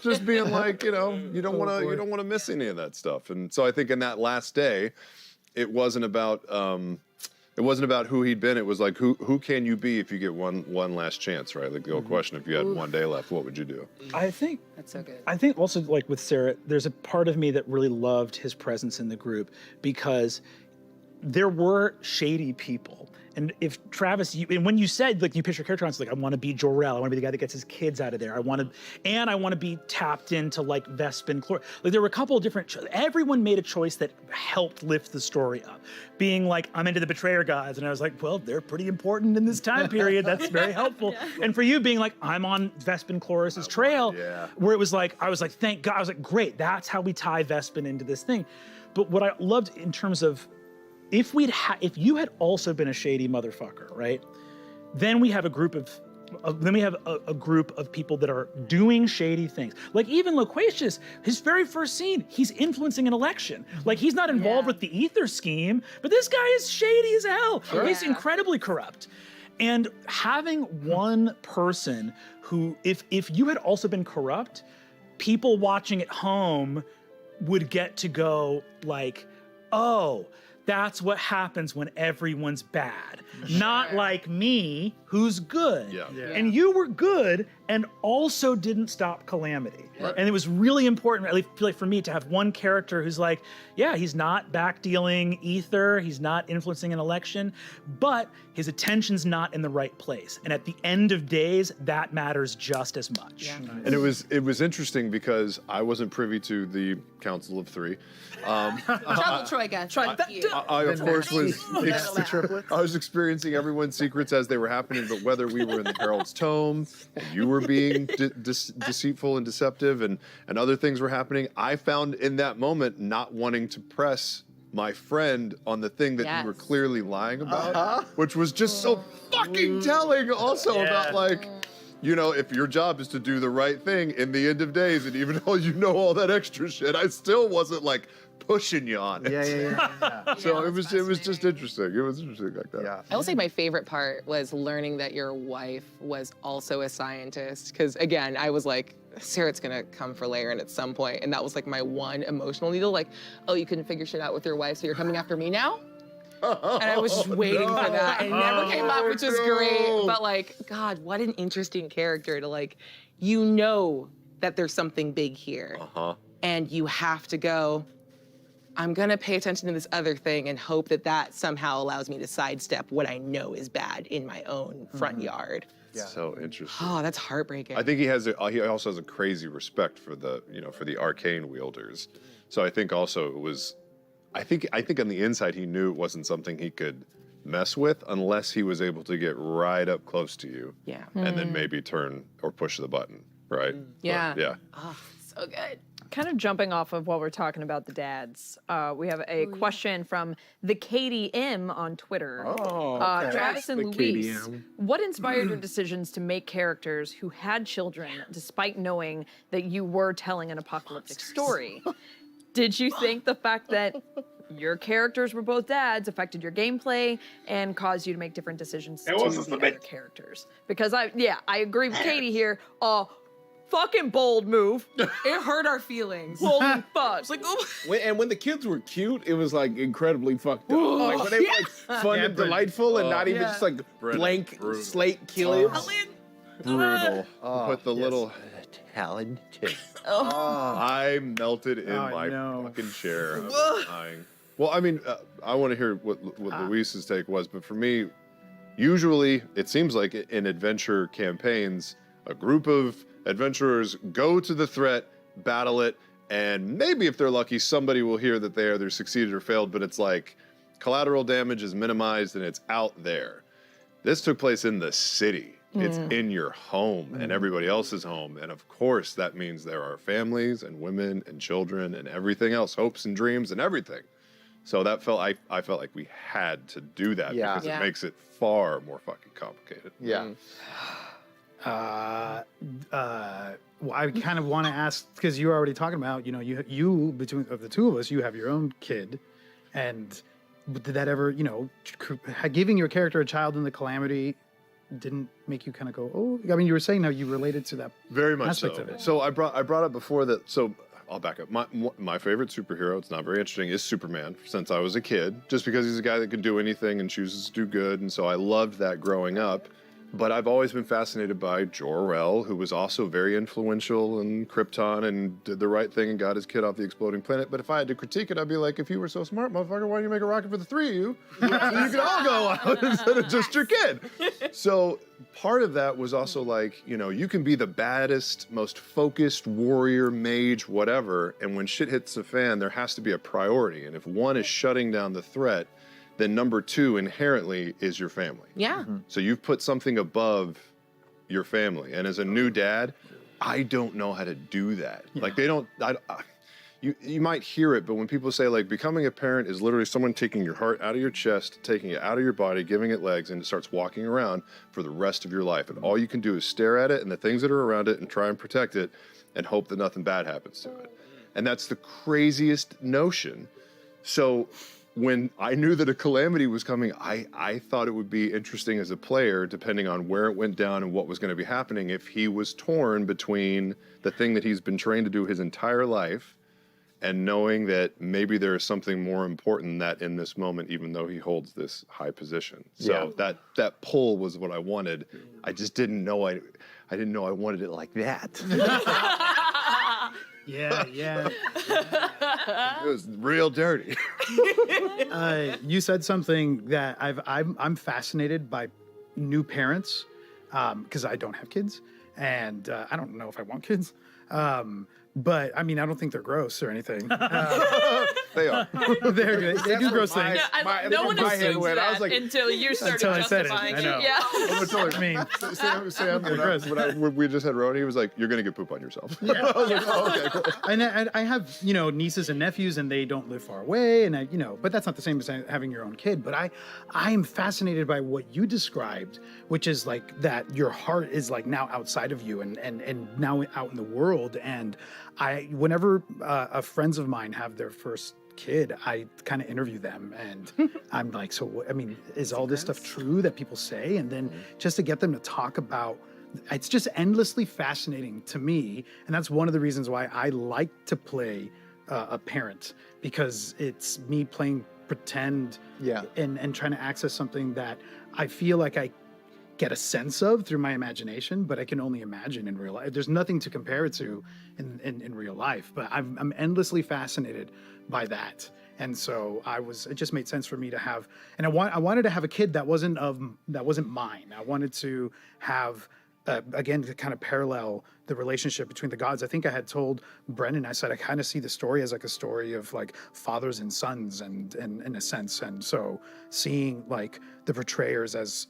just being like, you don't want to miss any of that stuff. And so I think in that last day, it wasn't about who he'd been. It was like who can you be if you get one last chance, right? Like the old question: if you had one day left, what would you do? I think That's so good. I think also like with Sarah, there's a part of me that really loved his presence in the group because there were shady people. And if Travis, and when you said like you pitch your character on, it's like I want to be Jor-El, I want to be the guy that gets his kids out of there. I want to be tapped into like Vespin, like there were a couple of different. Everyone made a choice that helped lift the story up. Being like I'm into the betrayer guys, and I was like, well, they're pretty important in this time period. That's very helpful. And for you being like I'm on Vespin Chloris's trail, where it was like I was like thank God. I was like great. That's how we tie Vespin into this thing. But what I loved in terms of if you had also been a shady motherfucker, right? Then we have a group of people that are doing shady things. Like even Loquacious, his very first scene, he's influencing an election. Like he's not involved with the ether scheme, but this guy is shady as hell. Sure. He's incredibly corrupt. And having one person who, if you had also been corrupt, people watching at home would get to go like, oh, that's what happens when everyone's bad. Not like me, who's good. And you were good and also didn't stop Calamity. Right. And it was really important, at least feel like for me, to have one character who's like, yeah, he's not backdealing ether, he's not influencing an election, but his attention's not in the right place. And at the end of days, that matters just as much. Yeah. Nice. And it was interesting because I wasn't privy to the Council of Three. Trouble Troika. I of course was experiencing everyone's secrets as they were happening, but whether we were in the Herald's Tome and you were being deceitful and deceptive and other things were happening, I found in that moment not wanting to press my friend on the thing that you were clearly lying about, which was just so fucking telling also about like, if your job is to do the right thing in the end of days, and even though you know all that extra shit, I still wasn't like pushing you on it. So it was just interesting. It was interesting like that. I will say my favorite part was learning that your wife was also a scientist. Because again, I was like, Sarah's gonna come for Laren at some point, and that was like my one emotional needle. Like, oh, you couldn't figure shit out with your wife, so you're coming after me now? And I was just waiting for that. And it never came up, which was great. But like, God, what an interesting character to like, that there's something big here. And you have to go, I'm gonna pay attention to this other thing and hope that somehow allows me to sidestep what I know is bad in my own front yard. So interesting. Oh, that's heartbreaking. I think he also has a crazy respect for the arcane wielders. So I think also it was, I think on the inside he knew it wasn't something he could mess with unless he was able to get right up close to you. Yeah. And then maybe turn or push the button, right? Yeah. But, yeah. Oh, so good. Kind of jumping off of while we're talking about the dads, we have a question from the Katie M on Twitter. Travis and Luis, what inspired your decisions to make characters who had children despite knowing that you were telling an apocalyptic story? Did you think the fact that your characters were both dads affected your gameplay and caused you to make different decisions to the other characters? Because I agree with Katie here. Fucking bold move. It hurt our feelings. Holy fuck. It's like, oh. When the kids were cute, it was like incredibly fucked up. Like when they were like fun and delightful and not even just like blank slate killing. Brutal. Put the little talented. I melted in my fucking chair. I was dying. Well, I mean, I want to hear what Luis's take was, but for me, usually it seems like in adventure campaigns, a group of adventurers go to the threat, battle it, and maybe if they're lucky, somebody will hear that they either succeeded or failed, but it's like collateral damage is minimized and it's out there. This took place in the city. It's in your home and everybody else's home. And of course, that means there are families and women and children and everything else, hopes and dreams and everything. So that I felt like we had to do that because it makes it far more fucking complicated. Yeah. Well, I kind of want to ask, because you were already talking about, you between of the two of us, you have your own kid, and did that ever, giving your character a child in the Calamity didn't make you kind of go, oh, I mean, you were saying how you related to that very much aspect so. of it. So I brought up before that. So I'll back up. My favorite superhero, it's not very interesting, is Superman since I was a kid, just because he's a guy that can do anything and chooses to do good, and so I loved that growing up. But I've always been fascinated by Jor-El, who was also very influential in Krypton and did the right thing and got his kid off the exploding planet. But if I had to critique it, I'd be like, if you were so smart, motherfucker, why didn't you make a rocket for the three of you? So you could all go out instead of just your kid. So part of that was also like, you can be the baddest, most focused warrior, mage, whatever, and when shit hits the fan, there has to be a priority. And if one is shutting down the threat, then number two inherently is your family. Yeah. So you've put something above your family. And as a new dad, I don't know how to do that. Yeah. Like you might hear it, but when people say like becoming a parent is literally someone taking your heart out of your chest, taking it out of your body, giving it legs, and it starts walking around for the rest of your life. And all you can do is stare at it and the things that are around it and try and protect it and hope that nothing bad happens to it. And that's the craziest notion. So when I knew that a Calamity was coming, I thought it would be interesting as a player, depending on where it went down and what was going to be happening, if he was torn between the thing that he's been trained to do his entire life and knowing that maybe there is something more important than that in this moment, even though he holds this high position. So that pull was what I wanted. I just didn't know I didn't know I wanted it like that. Yeah. It was real dirty. You said something that I'm fascinated by new parents because I don't have kids, and I don't know if I want kids. But I mean, I don't think they're gross or anything. They are. They're good. They do gross things. No one assumes that until you started justifying it. Yeah. I mean, Sam, when we just had Roni, he was like, "You're gonna get poop on yourself." Yeah. I was like, "Oh, okay, cool." And I have nieces and nephews, and they don't live far away, and but that's not the same as having your own kid. But I am fascinated by what you described, which is like that your heart is like now outside of you and now out in the world. And whenever friends of mine have their first kid, I kind of interview them, and I'm like, so I mean, is all this stuff true that people say? And then just to get them to talk about, it's just endlessly fascinating to me, and that's one of the reasons why I like to play a parent, because it's me playing pretend, and trying to access something that I feel like I get a sense of through my imagination, but I can only imagine in real life. There's nothing to compare it to in real life, but I'm endlessly fascinated by that. And so it just made sense for me to have, and I wanted to have a kid that wasn't mine. I wanted to have, again, to kind of parallel the relationship between the gods. I think I had told Brendan, I said, I kind of see the story as like a story of like fathers and sons and in a sense. And so seeing like the portrayers as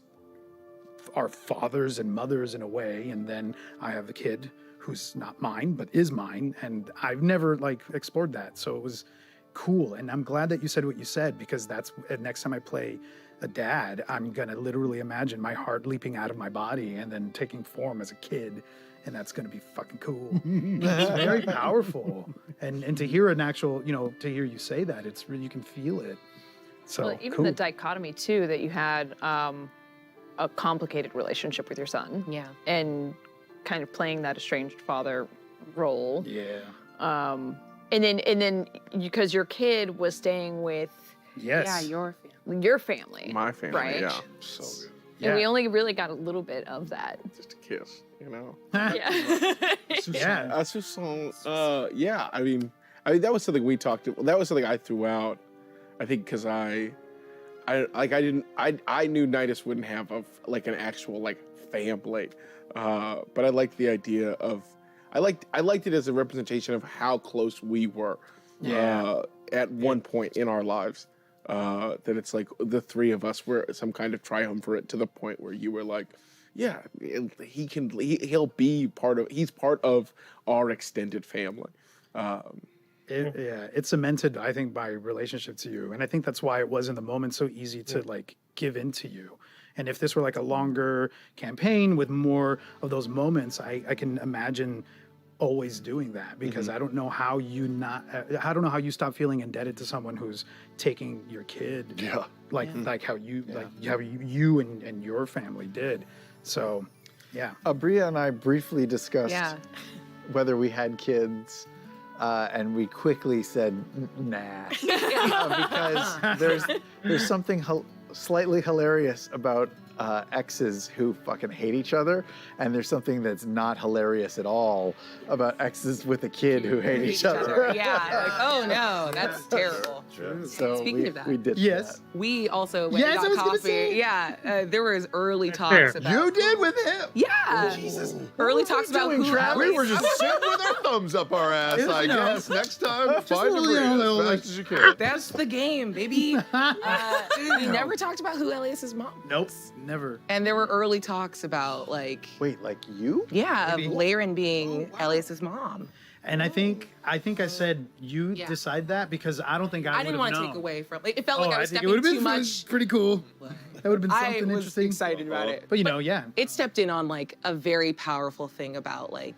our fathers and mothers in a way, and then I have a kid who's not mine but is mine, and I've never like explored that, so it was cool. And I'm glad that you said what you said, because that's next time I play a dad, I'm gonna literally imagine my heart leaping out of my body and then taking form as a kid, and that's gonna be fucking cool. It's very powerful, and to hear an actual, to hear you say that, it's really, you can feel it. So well, even cool. the dichotomy too, that you had a complicated relationship with your son. Yeah. And kind of playing that estranged father role. Yeah. And then because your kid was staying with Yes. Your family. My family, right? yeah. So good. And we only really got a little bit of that. Just a kiss, Yeah. Yeah. That's just so, yeah, I mean, that was something we talked about. That was something I threw out, I think, because I knew Nidus wouldn't have an actual like family, but I liked the idea of, I liked it as a representation of how close we were, at one point in our lives, that it's like the three of us were some kind of triumvirate to the point where you were like, yeah, he'll be part of. He's part of our extended family. It's cemented, I think, by relationship to you, and I think that's why it was in the moment so easy to like give in to you. And if this were like a longer campaign with more of those moments, I can imagine always doing that, because I don't know how I don't know how you stop feeling indebted to someone who's taking your kid. Yeah. Like how you you and your family did. So, yeah. Bria and I briefly discussed whether we had kids, and we quickly said nah, because there's something slightly hilarious about exes who fucking hate each other, and there's something that's not hilarious at all about exes with a kid who hate each other. Yeah, like, oh no, that's terrible. So Speaking of that, we did Yes. that. we also went and Yes, I got was gonna coffee. say. Yeah, there was early talks Fair. about. You did with him. Yeah. Early talks about doing, who Travis? We were Ellie's- just sitting with our thumbs up our ass, I guess. Next time, find a a little, as fast as you can. That's the game, baby. We never talked about who Elias's mom. Nope. Never. And there were early talks about like, Wait, like you? yeah, of Laren being Elias's mom. And I think I said you Yeah. decide that, because I don't think I I didn't want to take away from. Like, it felt like I was think it stepping would've too been much. pretty cool. That would have been I something was interesting. excited about it. But yeah. It stepped in on like a very powerful thing about like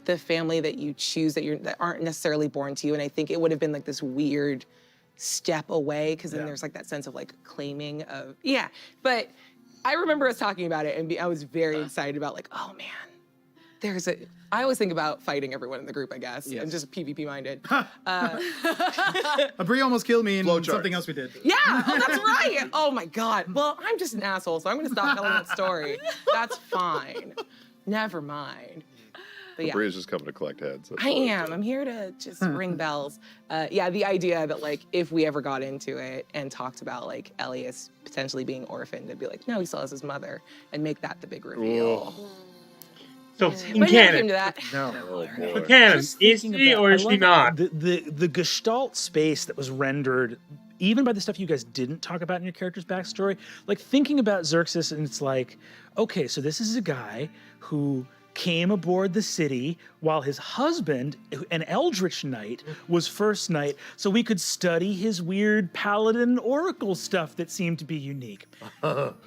the family that you choose that aren't necessarily born to you. And I think it would have been like this weird step away, because then there's like that sense of like claiming of But I remember us talking about it, and I was very excited about like, oh man, I always think about fighting everyone in the group, I guess, and just PvP minded. Brie almost killed me in Flowchart. something else we did. Yeah, oh, that's right. Oh my God. Well, I'm just an asshole, so I'm gonna stop telling that story. That's fine. Never mind. But yeah. Bria's just coming to collect heads. That's I all it am. I'm here to just ring bells. Yeah, the idea that like if we ever got into it and talked about like Elias potentially being orphaned, it'd be like, no, he still has his mother, and make that the big reveal. So But in never came canon, to that. No. Oh, in boy. canon, Just is thinking she about- or I is she love not? The Gestalt space that was rendered, even by the stuff you guys didn't talk about in your character's backstory, like thinking about Xerxes, and it's like, okay, so this is a guy who came aboard the city while his husband, an Eldritch Knight, was first knight, so we could study his weird paladin oracle stuff that seemed to be unique.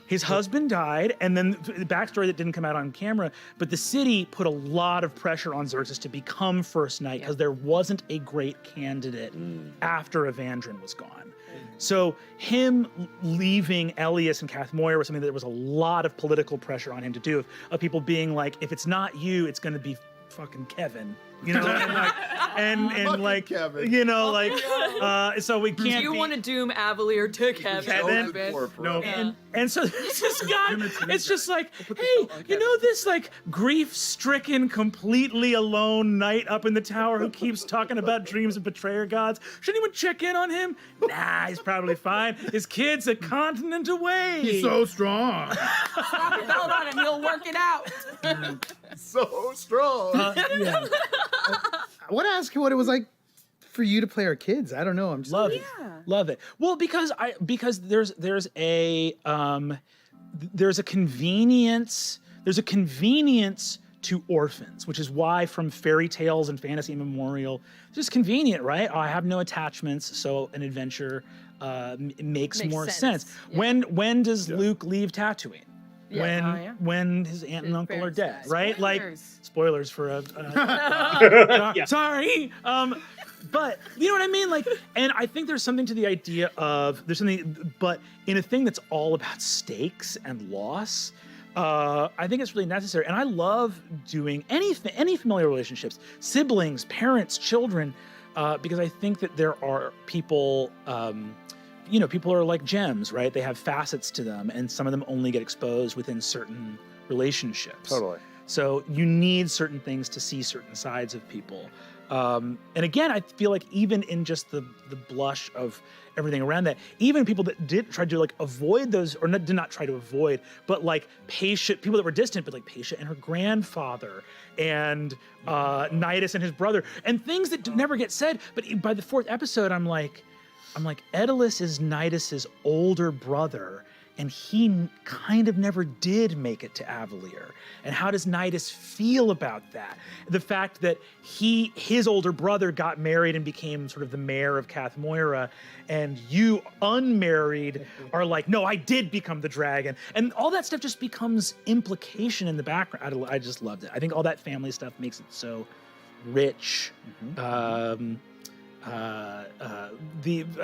His husband died, and then the backstory that didn't come out on camera, but the city put a lot of pressure on Xerxes to become first knight because there wasn't a great candidate after Evandrin was gone. So him leaving Elias and Kath Moyer was something that there was a lot of political pressure on him to do, of people being like, if it's not you, it's going to be fucking Kevin, you know, and like, Kevin. you know, like, so we Do can't. you be- want to doom Avalier to Kevin? No, Yeah. and so this guy, it's just like, hey, you know this like grief-stricken, completely alone knight up in the tower who keeps talking about dreams of betrayer gods? Should anyone check in on him? Nah, he's probably fine. His kid's a continent away. He's so strong. Slap your belt on him, he'll work it out. So strong. Yeah. I want to ask you what it was like for you to play our kids. I don't know. I'm just Love it. Love it. Well, because there's a convenience to orphans, which is why from fairy tales and fantasy immemorial, it's just convenient, right? I have no attachments, so an adventure makes more sense. Yeah. When does Luke leave Tatooine? Yeah. When his aunt and uncle are dead, right? Like Spoilers. spoilers for sorry. But you know what I mean? Like, and I think there's something to the idea of but in a thing that's all about stakes and loss, I think it's really necessary. And I love doing any familiar relationships, siblings, parents, children, because I think that there are people, people are like gems, right? They have facets to them, and some of them only get exposed within certain relationships. Totally. So you need certain things to see certain sides of people. And again, I feel like even in just the blush of everything around that, even people that did try to like avoid those, or did not try to avoid, but like people that were distant, but like Paisha and her grandfather, and Nidus and his brother, and things that never get said. But by the fourth episode, I'm like, Daedalus is Nidus's older brother, and he kind of never did make it to Avalier. And how does Nidus feel about that? The fact that his older brother got married and became sort of the mayor of Cath Moira, and you, unmarried, are like, no, I did become the dragon. And all that stuff just becomes implication in the background. I just loved it. I think all that family stuff makes it so rich. I feel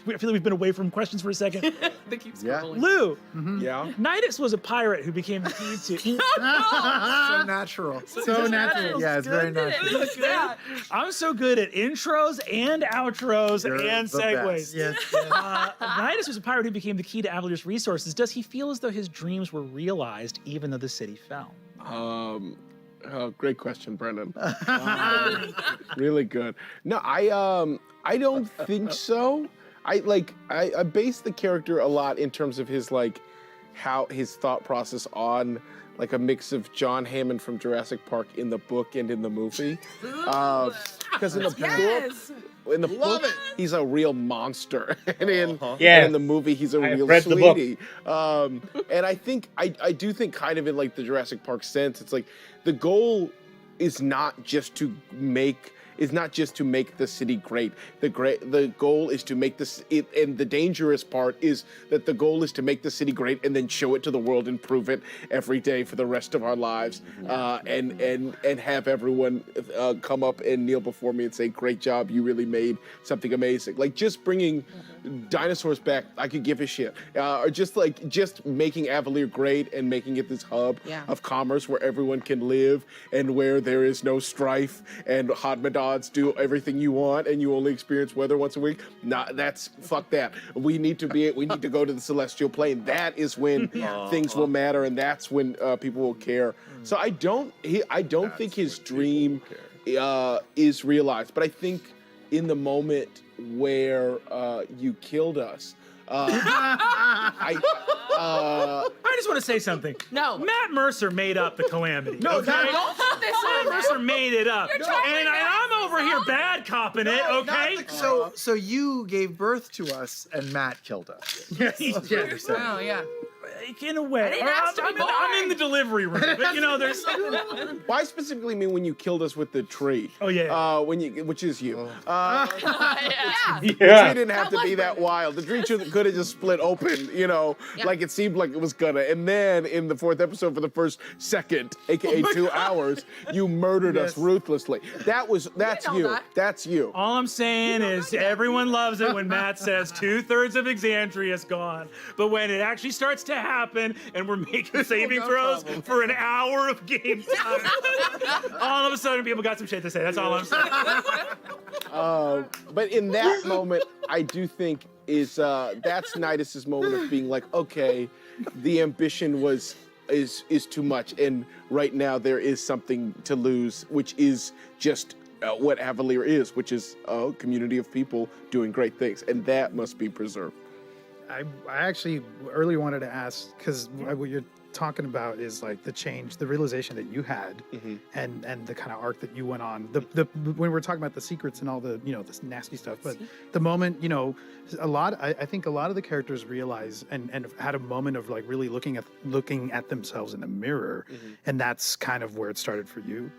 like we've been away from questions for a second. They keep Yeah. scrolling. Lou, Yeah. Nidus was a pirate who became the key to. So natural. So natural. Yeah, it's very natural. Look at that. I'm so good at intros and outros You're and the segues. best. Yes. Nidus was a pirate who became the key to Avalier's resources. Does he feel as though his dreams were realized even though the city fell? Oh, great question, Brendan. Really good. No, I don't think so. I base the character a lot in terms of his how his thought process on like a mix of John Hammond from Jurassic Park in the book and in the movie. Because in the book, he's a real monster, and in the movie, he's a real sweetie. And I think I do think kind of in like the Jurassic Park sense, it's like the goal is not just to make the city great. The goal is to make this. And the dangerous part is that the goal is to make the city great and then show it to the world and prove it every day for the rest of our lives. And have everyone come up and kneel before me and say, "Great job! You really made something amazing." Like just bringing dinosaurs back, I could give a shit. Or just making Avalier great and making it this hub of commerce where everyone can live and where there is no strife and Hadmadads do everything you want and you only experience weather once a week. Nah, fuck that. We need to go to the celestial plane. That is when things will matter, and that's when people will care. So I don't think his dream is realized, but I think in the moment where you killed us, I just want to say something. No. Matt Mercer made up the Calamity. No, okay? Don't put this Matt on Mercer made it up. You're trying And I'm over here bad copping it, okay? So you gave birth to us, and Matt killed us. Oh, yeah. In a way. didn't ask to be I'm in the delivery room, but there's something. Well, I specifically mean when you killed us with the tree. Oh yeah. Which is you. Yeah. The tree didn't have to be that wild. The tree could have just split open, like it seemed like it was gonna. And then in the fourth episode, for the first second, aka 2 hours, you murdered us ruthlessly. That's you. that. That's you. All I'm saying is everyone loves it when Matt says 2/3 of Exandria is gone. But when it actually starts to happen and we're making saving throws for an hour of game time, all of a sudden people got some shit to say. That's all I'm saying. But in that moment, I do think that's Nidus's moment of being like, okay, the ambition is too much, and right now there is something to lose, which is just what Avalier is, which is a community of people doing great things, and that must be preserved. I actually earlier wanted to ask, because what you're talking about is like the change, the realization that you had, and the kind of arc that you went on. When we're talking about the secrets and all the this nasty stuff, but the moment I think a lot of the characters realize and had a moment of like really looking at themselves in the mirror, and that's kind of where it started for you.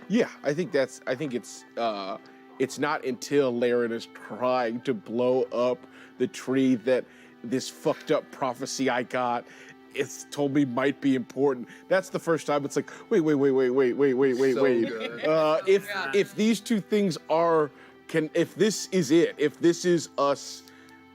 Yeah, I think it's not until Laren is trying to blow up the tree that this fucked up prophecy I got, it's told me might be important. That's the first time it's like, wait. If these two things if this is it, if this is us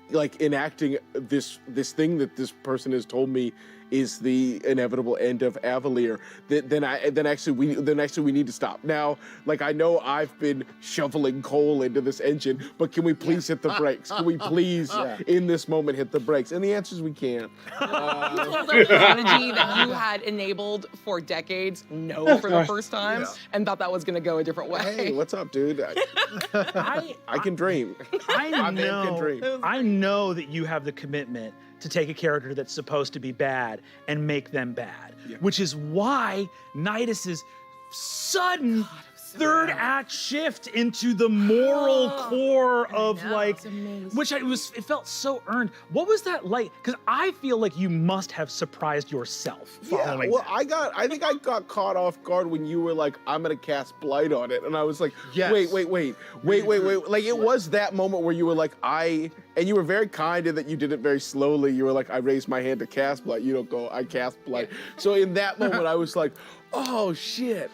like enacting this thing that this person has told me is the inevitable end of Avalier, then actually we need to stop. Now, like I know I've been shoveling coal into this engine, but can we please hit the brakes? Can we please in this moment hit the brakes? And the answer is we can't. You told a strategy that you had enabled for decades for the first time and thought that was going to go a different way. Hey, what's up, dude? I can dream. I know that you have the commitment to take a character that's supposed to be bad and make them bad, which is why Nidus's sudden third act shift into the moral core of like, it felt so earned. What was that like? Because I feel like you must have surprised yourself following that. I think I got caught off guard when you were like, I'm gonna cast Blight on it. And I was like, wait. Like it was that moment where you were like, and you were very kind in that you did it very slowly. You were like, I raised my hand to cast Blight. You don't go, I cast Blight. So in that moment, I was like, oh shit.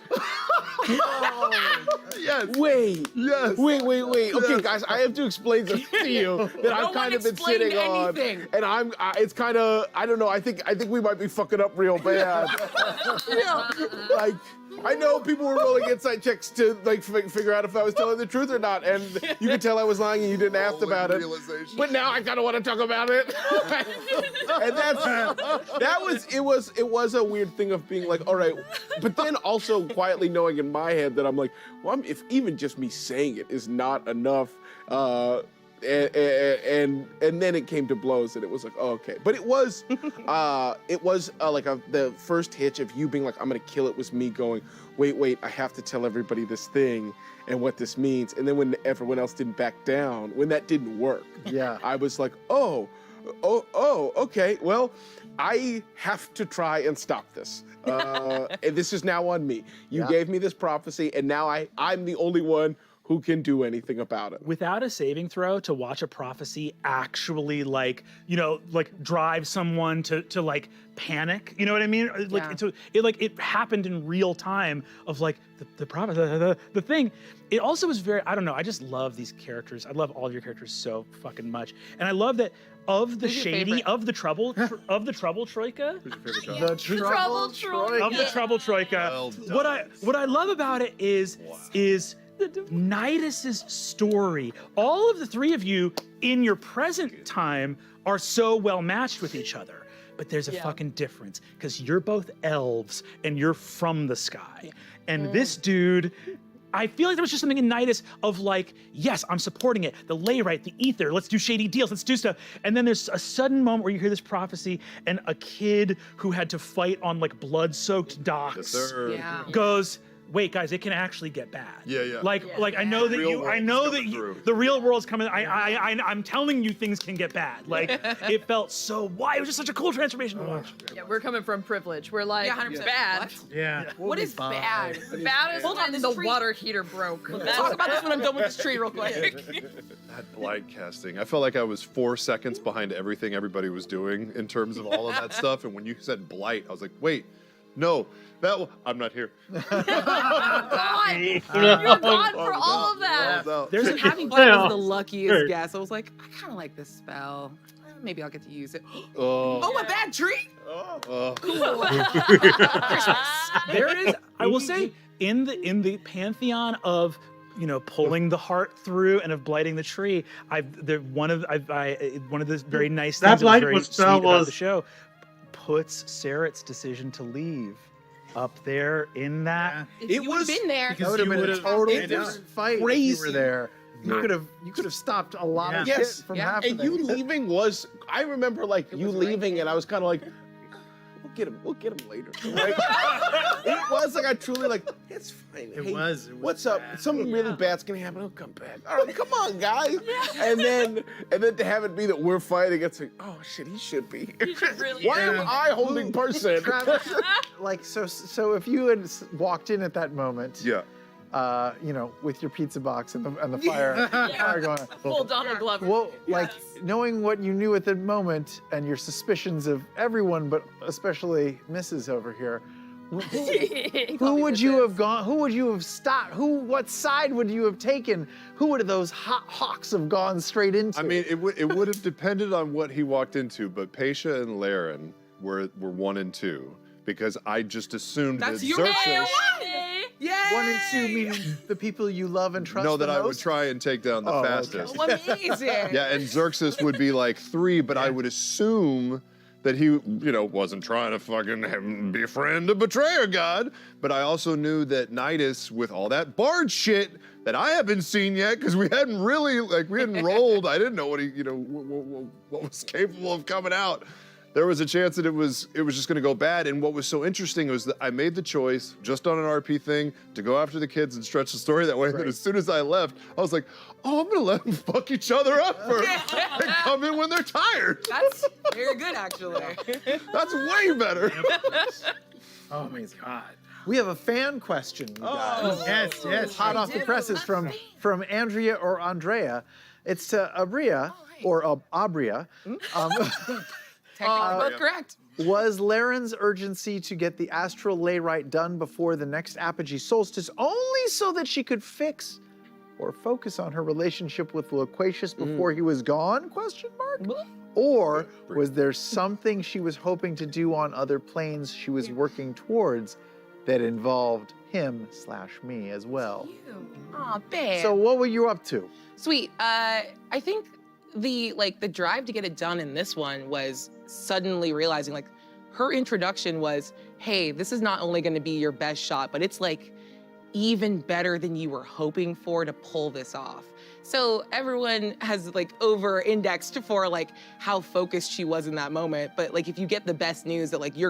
Yes. Wait. Yes. Wait. Okay, guys, I have to explain something to you that I've kind of been sitting on, and it's kind of, I don't know. I think we might be fucking up real bad. Like, I know people were rolling insight checks to like figure out if I was telling the truth or not, and you could tell I was lying, and you didn't ask about it. But now I kind of want to talk about it. And it was a weird thing of being like, all right, but then also quietly knowing in my head that I'm like, well, if even just me saying it is not enough. And then it came to blows, and it was like, oh, okay. But it was the first hitch of you being like, I'm gonna kill it, was me going, wait, I have to tell everybody this thing and what this means. And then when everyone else didn't back down, when that didn't work, I was like, oh, okay. Well, I have to try and stop this. And this is now on me. You gave me this prophecy, and now I'm the only one who can do anything about it. Without a saving throw, to watch a prophecy actually drive someone to like panic, you know what I mean? It happened in real time of like the prophecy, the thing. It also was very, I don't know, I just love these characters. I love all of your characters so fucking much. And I love that of the shady, of the trouble troika. The trouble troika. Of the trouble troika. What I love about it is Nidus's story. All of the three of you in your present time are so well matched with each other. But there's a fucking difference, because you're both elves and you're from the sky. And this dude, I feel like there was just something in Nidus of like, yes, I'm supporting it. The Layrite, the Ether, let's do shady deals, let's do stuff. And then there's a sudden moment where you hear this prophecy, and a kid who had to fight on like blood-soaked docks goes, wait, guys, it can actually get bad. Like I know that the real world's coming. I'm telling you, things can get bad. Like it felt so. Why? It was just such a cool transformation to watch. Yeah, we're coming from privilege. We're like, 100%. bad. What? Yeah. What is bad? Bad is Hold on, when this the tree- water heater broke. Talk about this when I'm done with this tree real quick. That blight casting. I felt like I was 4 seconds behind everything everybody was doing in terms of all of that stuff. And when you said blight, I was like, wait, no, I'm not here. You're gone for all of that. There's Having Blight was the luckiest guess. I was like, I kind of like this spell. Maybe I'll get to use it. Oh, a bad tree? There is, I will say, in the pantheon of pulling the heart through and of blighting the tree, one of the very nice things that was very sweet about the show puts Saret's decision to leave up there in that. It would have been there. That would have been a total different fight if you were there. You could have stopped a lot of shit from happening. And you leaving was, I remember like you leaving, and I was kind of like, we'll get him later. Right? It was like I truly like, it's fine. It was what's up? Something really bad's gonna happen. He'll come back. All right, come on, guys. And then to have it be that we're fighting, it's like, oh shit, he should be here. Why am I holding person? Travis, like so if you had walked in at that moment, with your pizza box and the fire, fire going on. Full Donald Glover. Well, like knowing what you knew at the moment and your suspicions of everyone, but especially Mrs. over here, who would you have gone? Who would you have stopped? What side would you have taken? Who would those hot hawks have gone straight into? I mean, it would have depended on what he walked into, but Paisha and Laren were 1 and 2 because I just assumed That's that you. Xerxes. Yay! 1 and 2 meaning the people you love and trust. No, that the I would most? try and take down the fastest. Oh, amazing. Yeah, and Xerxes would be like 3, but I would assume that he, wasn't trying to fucking befriend a betrayer god. But I also knew that Nidus, with all that bard shit that I haven't seen yet, because we hadn't really, we hadn't rolled. I didn't know what he, what was capable of coming out. there was a chance that it was just going to go bad. And what was so interesting was that I made the choice just on an RP thing to go after the kids and stretch the story that way. And then as soon as I left, I was like, oh, I'm going to let them fuck each other up and come in when they're tired. That's very good, actually. That's way better. Oh my God. We have a fan question, you guys. Yes. Hot off the presses from Andrea or Andrea. It's to Abria or Abria. Technically both correct. Was Laren's urgency to get the astral layrite done before the next apogee solstice only so that she could fix or focus on her relationship with Loquacious before he was gone? Question mark. Or was there something she was hoping to do on other planes she was working towards that involved him/me as well? Aw, babe. So what were you up to? Sweet. I think the drive to get it done in this one was suddenly realizing like her introduction was, hey, this is not only going to be your best shot, but it's like even better than you were hoping for to pull this off. So everyone has like over-indexed for like how focused she was in that moment. But like if you get the best news that like you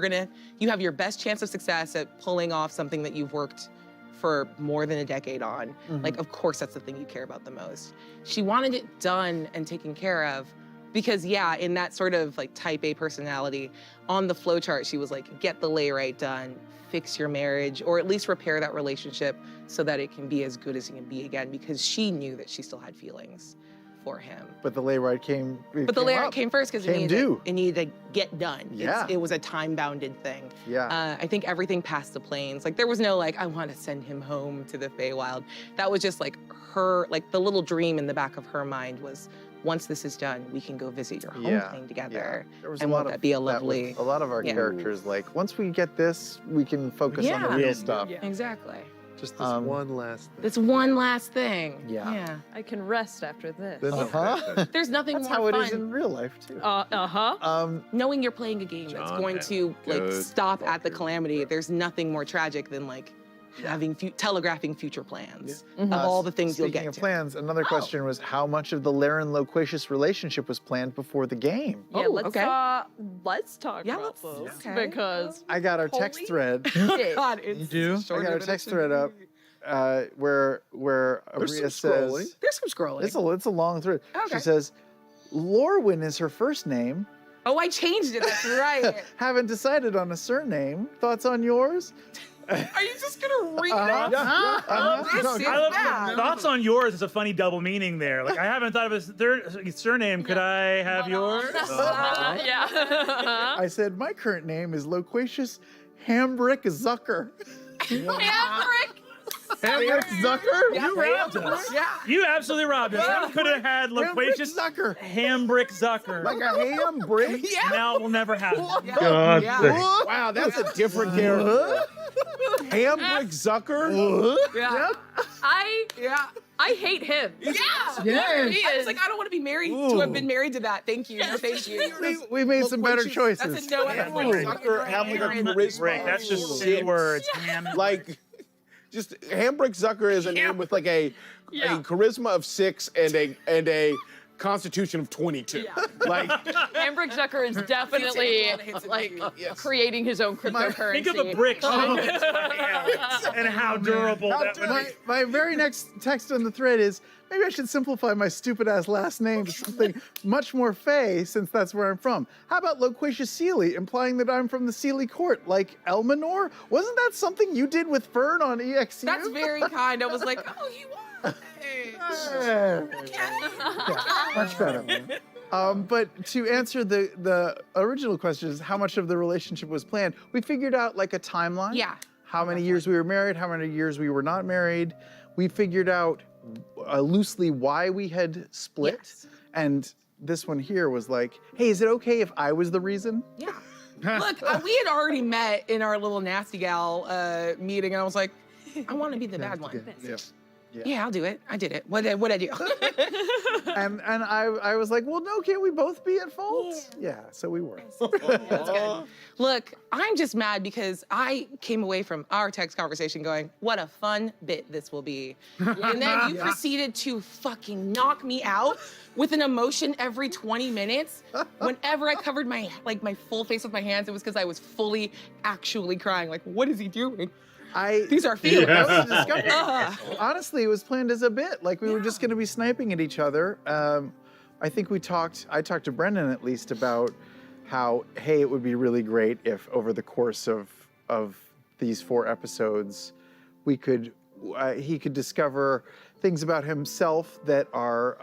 have your best chance of success at pulling off something that you've worked for more than a decade on, like of course that's the thing you care about the most. She wanted it done and taken care of because yeah, in that sort of like type A personality, on the flowchart she was like, get the layrite done, fix your marriage, or at least repair that relationship so that it can be as good as it can be again, because she knew that she still had feelings for him. But the layrite came. But the layrite came first because it needed to get done. Yeah. It was a time-bounded thing. Yeah. I think everything passed the planes. Like there was no like, I want to send him home to the Feywild. That was just like her, like the little dream in the back of her mind was, once this is done, we can go visit your home plane together. There was and a lot won't of that be a lovely. a lot of our characters like, once we get this, we can focus on the real stuff. Exactly. Just this one last thing. This one last thing. Yeah. I can rest after this. There's nothing That's more how it fun. is in real life too. Knowing you're playing a game that's going to like stop at the calamity. There's nothing more tragic than like having telegraphing future plans of all the things you'll Speaking get of to. plans, another question was how much of the Laren Loquacious relationship was planned before the game? Yeah, Oh, let's okay. let's talk Yeah, about let's- those okay. because I got our text Holy thread. God, it's You do? I got our text thread up where There's Abria some scrolling. says There's some scrolling. it's a long thread. Okay. She says, Lorwyn is her first name. Oh, I changed it. That's right. Haven't decided on a surname. Thoughts on yours? Are you just gonna read it? Uh-huh. This is I love bad. thoughts on yours is a funny double meaning there. Like I haven't thought of his surname. Could I have yours? yeah. I said, my current name is Loquacious Hambrick Zucker. Hambrick Zucker? You robbed us. Yeah. You absolutely robbed us. You could have had Hambrick Loquacious Zucker. Hambrick Zucker. Like a ham brick? Now we'll never have it. God Yeah. sake. Wow, that's a different character. Hambrick Zucker? Yeah. I hate him. Yeah. Yes. I was like, I don't want to be married to have been married to that. Thank you. No, thank you. We made some better That's choices. a no Hambrick Zucker, Hambrick Charisma. Rick, that's just two words. Ham. Like, just Hambrick Zucker is a name with like a charisma of 6 and a constitution of 22. Like, Hambrick Zucker is definitely like creating his own cryptocurrency. Think of a brick and how durable that would be. My very next text on the thread is, maybe I should simplify my stupid ass last name to something much more Fey, since that's where I'm from. How about Loquacious-Seelie, implying that I'm from the Seelie court, like Elminor? Wasn't that something you did with Fern on EXU? That's very kind. I was like, oh, you are. Yeah, much better. But to answer the original question is how much of the relationship was planned, we figured out like a timeline. Yeah. How many years we were married, how many years we were not married. We figured out loosely why we had split. Yes. And this one here was like, hey, is it okay if I was the reason? Yeah. Look, we had already met in our little nasty gal meeting, and I was like, I want to be the bad one. Yeah. Yeah, I'll do it. I did it. What'd I do? And I was like, well, no, can't we both be at fault? Yeah, so we were. That's good. Look, I'm just mad because I came away from our text conversation going, what a fun bit this will be. And then you proceeded to fucking knock me out with an emotion every 20 minutes. Whenever I covered my full face with my hands, it was because I was fully actually crying. Like, what is he doing? These are feelings. That was a discovery. Honestly, it was planned as a bit. Like we were just going to be sniping at each other. I think I talked to Brendan at least about how, hey, it would be really great if over the course of these 4 episodes, he could discover things about himself that are.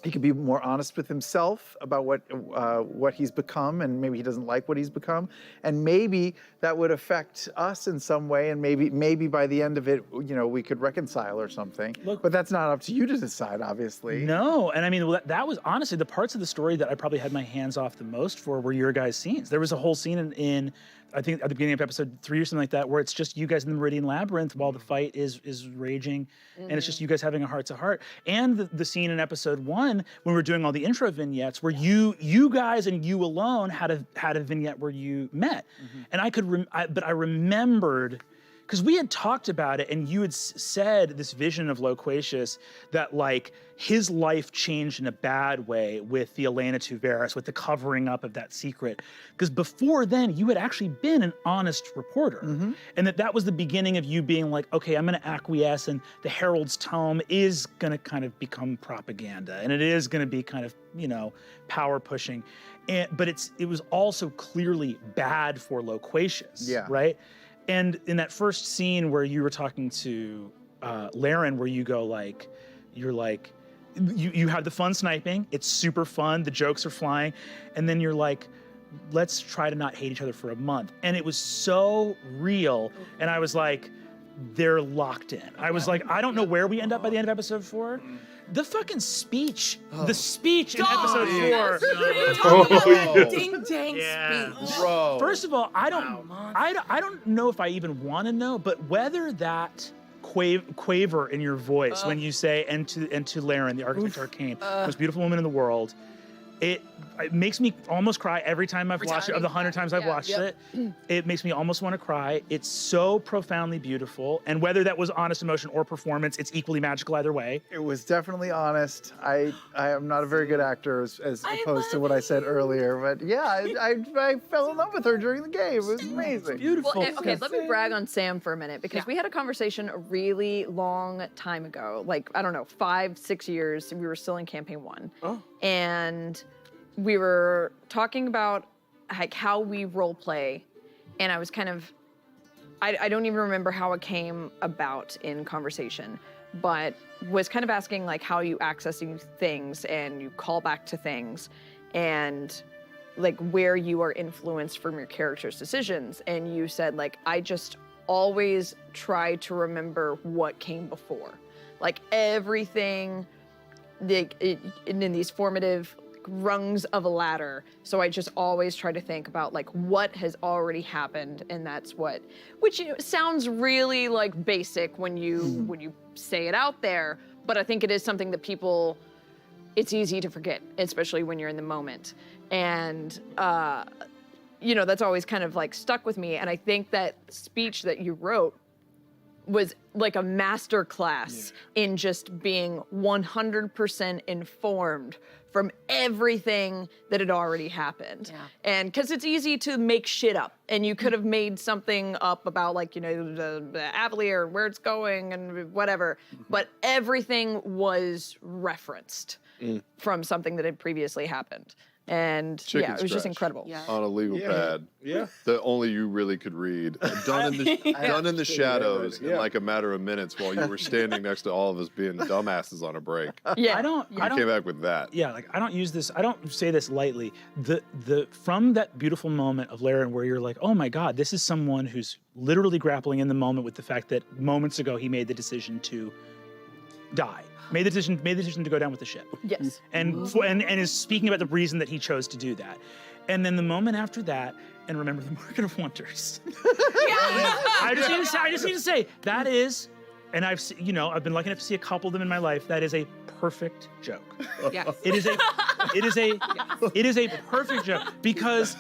He could be more honest with himself about what he's become, and maybe he doesn't like what he's become, and maybe that would affect us in some way, and maybe by the end of it, we could reconcile or something. Look, but that's not up to you to decide, obviously. No, and I mean that was honestly the parts of the story that I probably had my hands off the most for were your guys' scenes. There was a whole scene in I think at the beginning of episode 3 or something like that, where it's just you guys in the Meridian Labyrinth while the fight is raging, and it's just you guys having a heart-to-heart. And the scene in episode 1 when we were doing all the intro vignettes, where you guys and you alone had a vignette where you met, and I remembered. Because we had talked about it, and you had said this vision of Loquacious that like his life changed in a bad way with the Elena Tuveris, with the covering up of that secret. Because before then, you had actually been an honest reporter, and that was the beginning of you being like, okay, I'm going to acquiesce, and the Herald's tome is going to kind of become propaganda, and it is going to be kind of power pushing, but it was also clearly bad for Loquacious, right? And in that first scene where you were talking to Laren, where you go like, you had the fun sniping, it's super fun, the jokes are flying, and then you're like, let's try to not hate each other for a month. And it was so real, and I was like, they're locked in. I was like, I don't know where we end up by the end of episode 4. The fucking speech, the speech in episode 4. Ding dang speech. Bro. First of all, I don't know if I even want to know, but whether that quaver in your voice when you say and to Laren, the Architect Arcane, most beautiful woman in the world, it makes me almost cry every time I've watched it. Of the 100 times I've watched it, it makes me almost want to cry. It's so profoundly beautiful, and whether that was honest emotion or performance, it's equally magical either way. It was definitely honest. I am not a very good actor as opposed to what I said earlier, but yeah, I fell in love with her during the game. It was amazing. Beautiful. Well, okay, let me brag on Sam for a minute, because we had a conversation a really long time ago, like, I don't know, 5-6 years. We were still in campaign 1. And we were talking about like how we role play, and I was kind of, I don't even remember how it came about in conversation, but was kind of asking like how you accessing things and you call back to things, and like where you are influenced from your character's decisions. And you said like, I just always try to remember what came before, like everything in these formative rungs of a ladder. So I just always try to think about like what has already happened, and that's which sounds really like basic when you say it out there, but I think it is something that it's easy to forget, especially when you're in the moment. And that's always kind of like stuck with me. And I think that speech that you wrote was like a master class in just being 100% informed from everything that had already happened. And because it's easy to make shit up, and you could have made something up about like, the Avalier, where it's going and whatever, but everything was referenced from something that had previously happened. And Chicken it was just scratch incredible. on a legal pad that only you really could read, done in the shadows in like a matter of minutes while you were standing next to all of us being dumbasses on a break. I came back with that. Yeah, like I don't say this lightly. The from that beautiful moment of Laren where you're like, oh my God, this is someone who's literally grappling in the moment with the fact that moments ago he made the decision to die. Made the decision to go down with the ship. Yes. And is speaking about the reason that he chose to do that. And then the moment after that, and remember the Market of Wonders. I just need to say that is and I've been lucky enough to see a couple of them in my life. That is a perfect joke. Yes. It is a perfect joke, because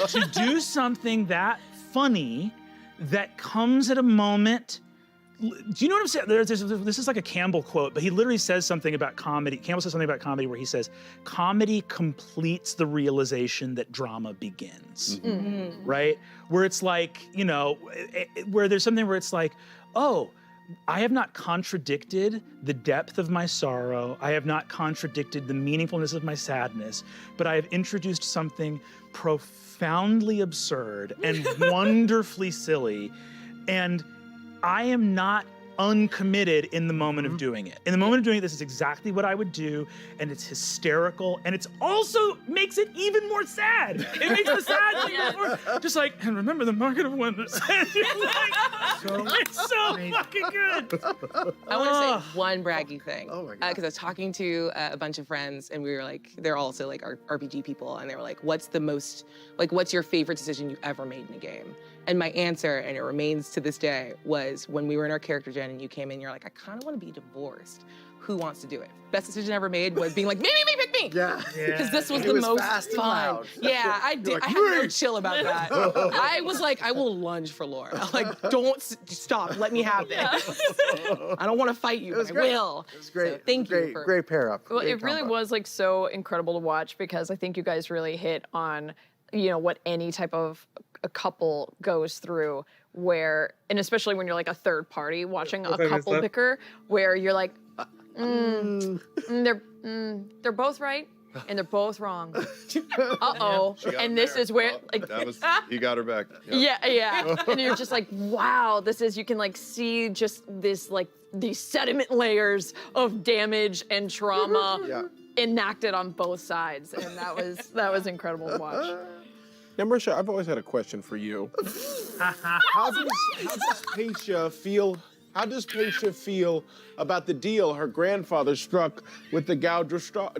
to do something that funny that comes at a moment. Do you know what I'm saying? This is like a Campbell quote, but he literally says something about comedy. Campbell says something about comedy where he says, comedy completes the realization that drama begins, right? Where it's like, where there's something where it's like, oh, I have not contradicted the depth of my sorrow. I have not contradicted the meaningfulness of my sadness, but I have introduced something profoundly absurd and wonderfully silly. And I am not uncommitted in the moment of doing it. In the moment of doing it, this is exactly what I would do, and it's hysterical, and it's also makes it even more sad. It makes the sad thing more, just like, and remember the market of wonders. It's so fucking good. I want to say one braggy thing. Oh my God. Because I was talking to a bunch of friends, and we were like, they're also like RPG people, and they were like, what's your favorite decision you've ever made in a game? And my answer, and it remains to this day, was when we were in our character gen and you came in, you're like, I kind of want to be divorced. Who wants to do it? Best decision ever made was being like, me, pick me. Yeah. Because this was It the was most fast and fun. loud. Yeah, I did. like, I had no chill about that. I was like, I will lunge for Laura. Like, don't stop. Let me have this. I don't want to fight you, It was but great. I will. It was great. So thank you. Great, great pair up. Well, Great it really combo. was like so incredible to watch, because I think you guys really hit on, what any type of a couple goes through, where, and especially when you're like a third party watching a couple bicker, where you're like, they're both right and they're both wrong. Uh-oh. She got And him this there. is where, Oh, like, he got her back. Yep. yeah. And you're just like, wow, you can like see just this, like, these sediment layers of damage and trauma Yeah. enacted on both sides. And that was incredible to watch. Now, Marisha, I've always had a question for you. How does Paisha feel? How does Paisha feel about the deal her grandfather struck with the Gaudrashari?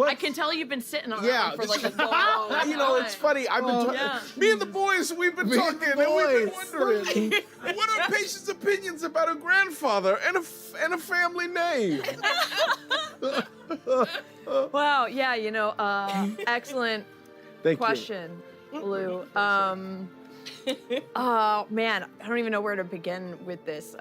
I can tell you've been sitting on that one for like a long time. It's funny. I've been me and the boys, we've been talking, and we've been wondering what are Paisha's opinions about her grandfather and a family name. Wow, yeah, excellent Thank question, Lou. Oh man, I don't even know where to begin with this.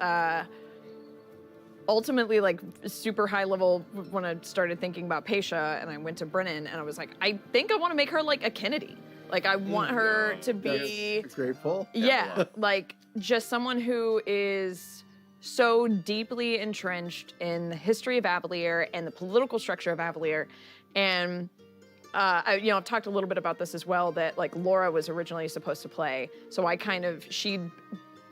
Ultimately, like, super high level, when I started thinking about Paisha and I went to Brennan, and I was like, I think I want to make her like a Kennedy. Like, I want her to be That's grateful. yeah, like just someone who is so deeply entrenched in the history of Avalier and the political structure of Avalier. And I've talked a little bit about this as well, that like Laura was originally supposed to play. So she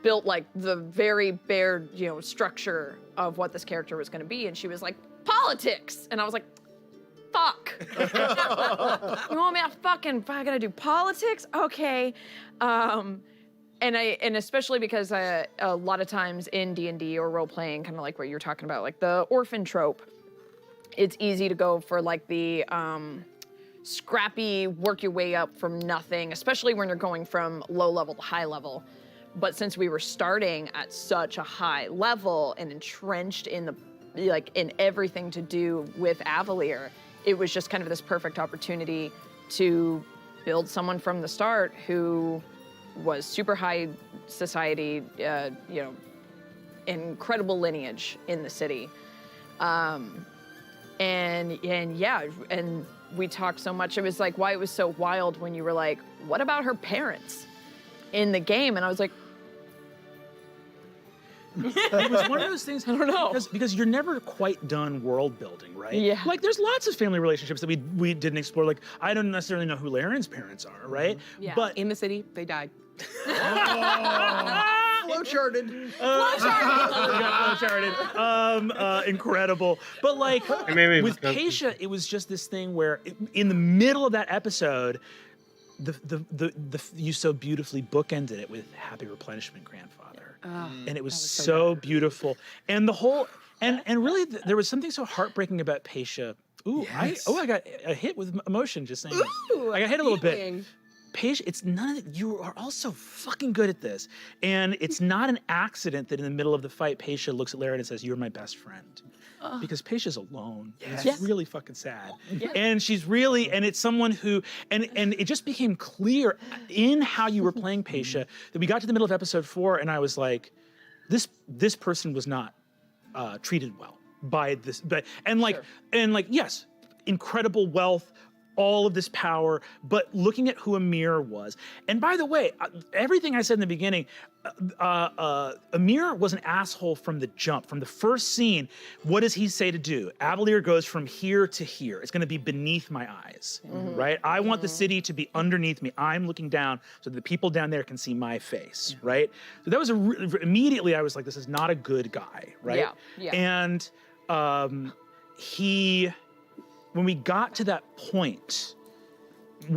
built like the very bare, structure of what this character was going to be. And she was like, politics. And I was like, fuck. You want me to I gotta do politics? Okay. And especially because a lot of times in D&D or role playing, kind of like what you're talking about, like the orphan trope, it's easy to go for like the scrappy, work your way up from nothing, especially when you're going from low level to high level. But since we were starting at such a high level and entrenched in in everything to do with Avalier, it was just kind of this perfect opportunity to build someone from the start who was super high society, incredible lineage in the city. And we talked so much. It was like why it was so wild when you were like, what about her parents in the game? And I was like, It was one of those things. I don't know. Because you're never quite done world building, right? Yeah. Like there's lots of family relationships that we didn't explore. Like I don't necessarily know who Laren's parents are, right? Yeah. But In the city, they died. Flowcharted. Flowcharted. Incredible. But like maybe with Paisha, it was just this thing where in the middle of that episode, you so beautifully bookended it with happy replenishment, grandfather. And it was so beautiful. And the whole and really there was something so heartbreaking about Paisha. Ooh, Yes. I got a hit with emotion just saying. I got hit a little bit. Paige, it's none of you are all so fucking good at this. And it's not an accident that in the middle of the fight, Paige looks at Larry and says, "You're my best friend." Because Paisha's alone. Yes. It's really fucking sad. And she's really, and it's someone who, and it just became clear in how you were playing Paisha that we got to the middle of episode 4 and I was like, this person was not treated well by this, and yes, incredible wealth, all of this power, but looking at who Amir was. And by the way, everything I said in the beginning, Amir was an asshole from the jump. From the first scene, what does he say to do? Avalier goes from here to here. It's gonna be beneath my eyes, right? I want the city to be underneath me. I'm looking down so the people down there can see my face, right? So that was immediately I was like, this is not a good guy, right? Yeah. And when we got to that point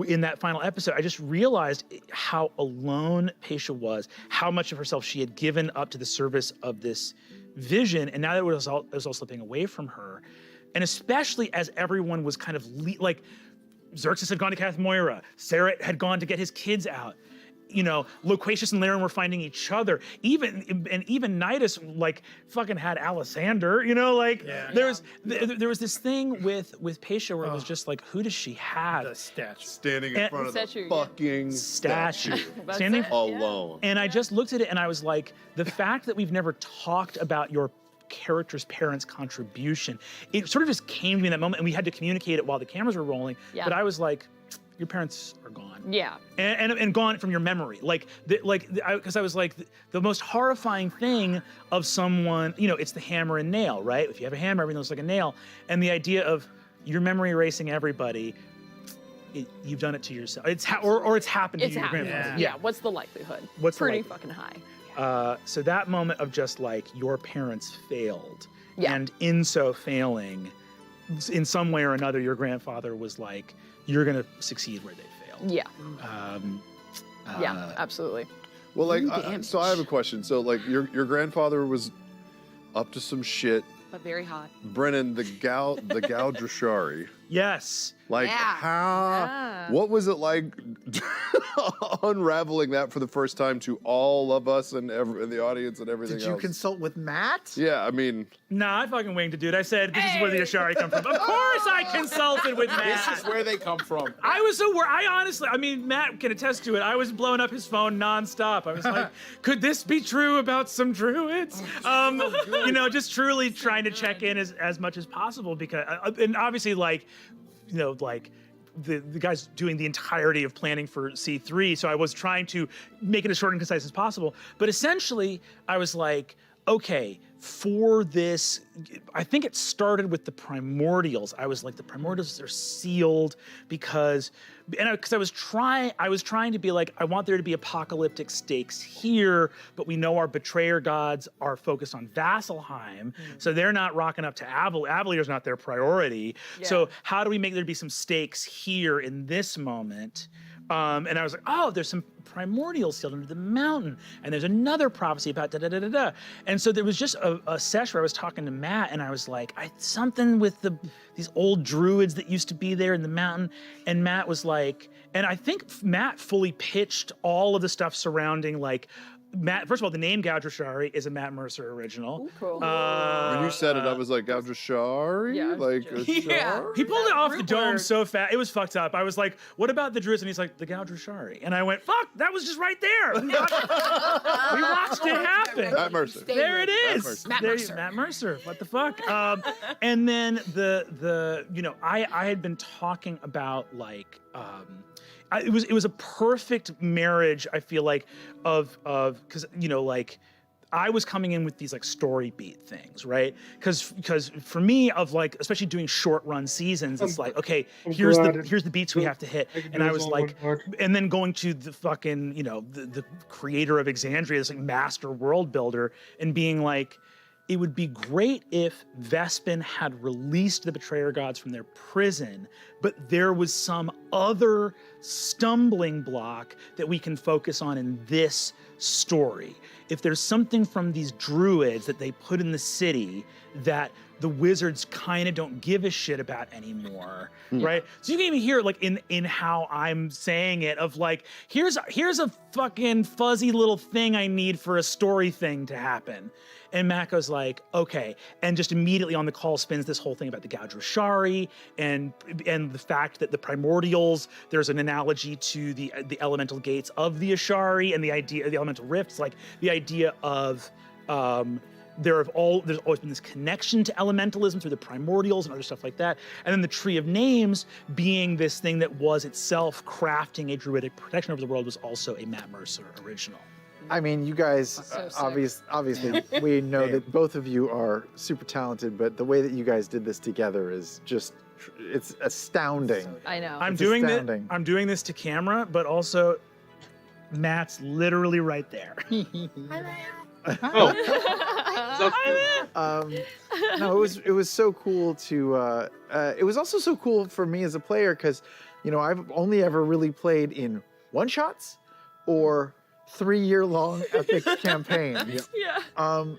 in that final episode, I just realized how alone Paisha was, how much of herself she had given up to the service of this vision, and now that it was all slipping away from her, and especially as everyone was kind of like Xerxes had gone to Kath Moira, Sarah had gone to get his kids out. You know, Loquacious and Laren were finding each other. Even Nidus like fucking had Alessander. You know, like there was this thing with Paisha where it was just like, who does she have? The statue. Standing in front of the fucking statue. Standing alone. And I just looked at it and I was like, the fact that we've never talked about your character's parents' contribution, it sort of just came to me in that moment, and we had to communicate it while the cameras were rolling. But I was like, your parents are gone. Yeah. And gone from your memory. Because I was like, the most horrifying thing of someone, you know, it's the hammer and nail, right? If you have a hammer, everything looks like a nail. And the idea of your memory erasing everybody, you've done it to yourself. It's it's happened to your grandfather. Yeah. What's the likelihood? Pretty fucking high. So that moment of just like, your parents failed. And in so failing, in some way or another, your grandfather was like, you're gonna succeed where they failed. Yeah. Absolutely. Well, like, so I have a question. So, like, your grandfather was up to some shit. But very hot. Brennan, the Gaudrashari. Yes. Like, what was it like unraveling that for the first time to all of us and the audience and everything else? Did you consult with Matt? Yeah, I mean. Nah, I fucking winged it, dude. I said, this is where the Ashari come from. Of course I consulted with Matt. This is where they come from. I was so worried. I honestly, Matt can attest to it. I was blowing up his phone nonstop. I was like, could this be true about some druids? You know, just truly trying to check in as much as possible because, and obviously, like, you know, like, the guy's doing the entirety of planning for C3, so I was trying to make it as short and concise as possible. But essentially, I was like, okay, for this, I think it started with the primordials. I was like, the primordials are sealed because I was trying to be like, I want there to be apocalyptic stakes here, but we know our betrayer gods are focused on Vasselheim, so they're not rocking up to Avalier's not their priority. So how do we make there be some stakes here in this moment? And I was like, oh, there's some primordials sealed under the mountain, and there's another prophecy about da-da-da-da-da. And so there was just a session where I was talking to Matt, and I was like, something with these old druids that used to be there in the mountain, and Matt was like, and I think Matt fully pitched all of the stuff surrounding, like, Matt, first of all, the name Gaudrashari is a Matt Mercer original. Ooh, cool. When you said it, I was like, Gaudrashari? Yeah, Like, yeah. He pulled it off the dome so fast. It was fucked up. I was like, what about the druids? And he's like, the Gaudrashari. And I went, fuck, that was just right there. We watched it happen. Matt Mercer. There it is. Matt Mercer. Matt Mercer. What the fuck? And then the you know, I had been talking about like, it was a perfect marriage, I feel like, of because, you know, like, I was coming in with these like story beat things, right? Because for me, of like, especially doing short run seasons, it's like, okay, here's the beats we have to hit, and I was like, and then going to the fucking, you know, the creator of Exandria, this like master world builder, and being like, it would be great if Vespin had released the betrayer gods from their prison, but there was some other stumbling block that we can focus on in this story. If there's something from these druids that they put in the city that the wizards kind of don't give a shit about anymore, right? So you can even hear like in how I'm saying it of like, here's a fucking fuzzy little thing I need for a story thing to happen. And Matt goes like, okay, and just immediately on the call spins this whole thing about the Gaudroshari and the fact that the primordials, there's an analogy to the elemental gates of the Ashari and the idea of the elemental rifts, like the idea of there's always been this connection to elementalism through the primordials and other stuff like that. And then the Tree of Names being this thing that was itself crafting a druidic protection over the world was also a Matt Mercer original. I mean, you guys, obviously, we know that both of you are super talented, but the way that you guys did this together is just, it's astounding. I know. I'm doing this to camera, but also Matt's literally right there. No, it was so cool to. It was also so cool for me as a player because, you know, I've only ever really played in one shots or 3-year-long epic campaigns. Yeah.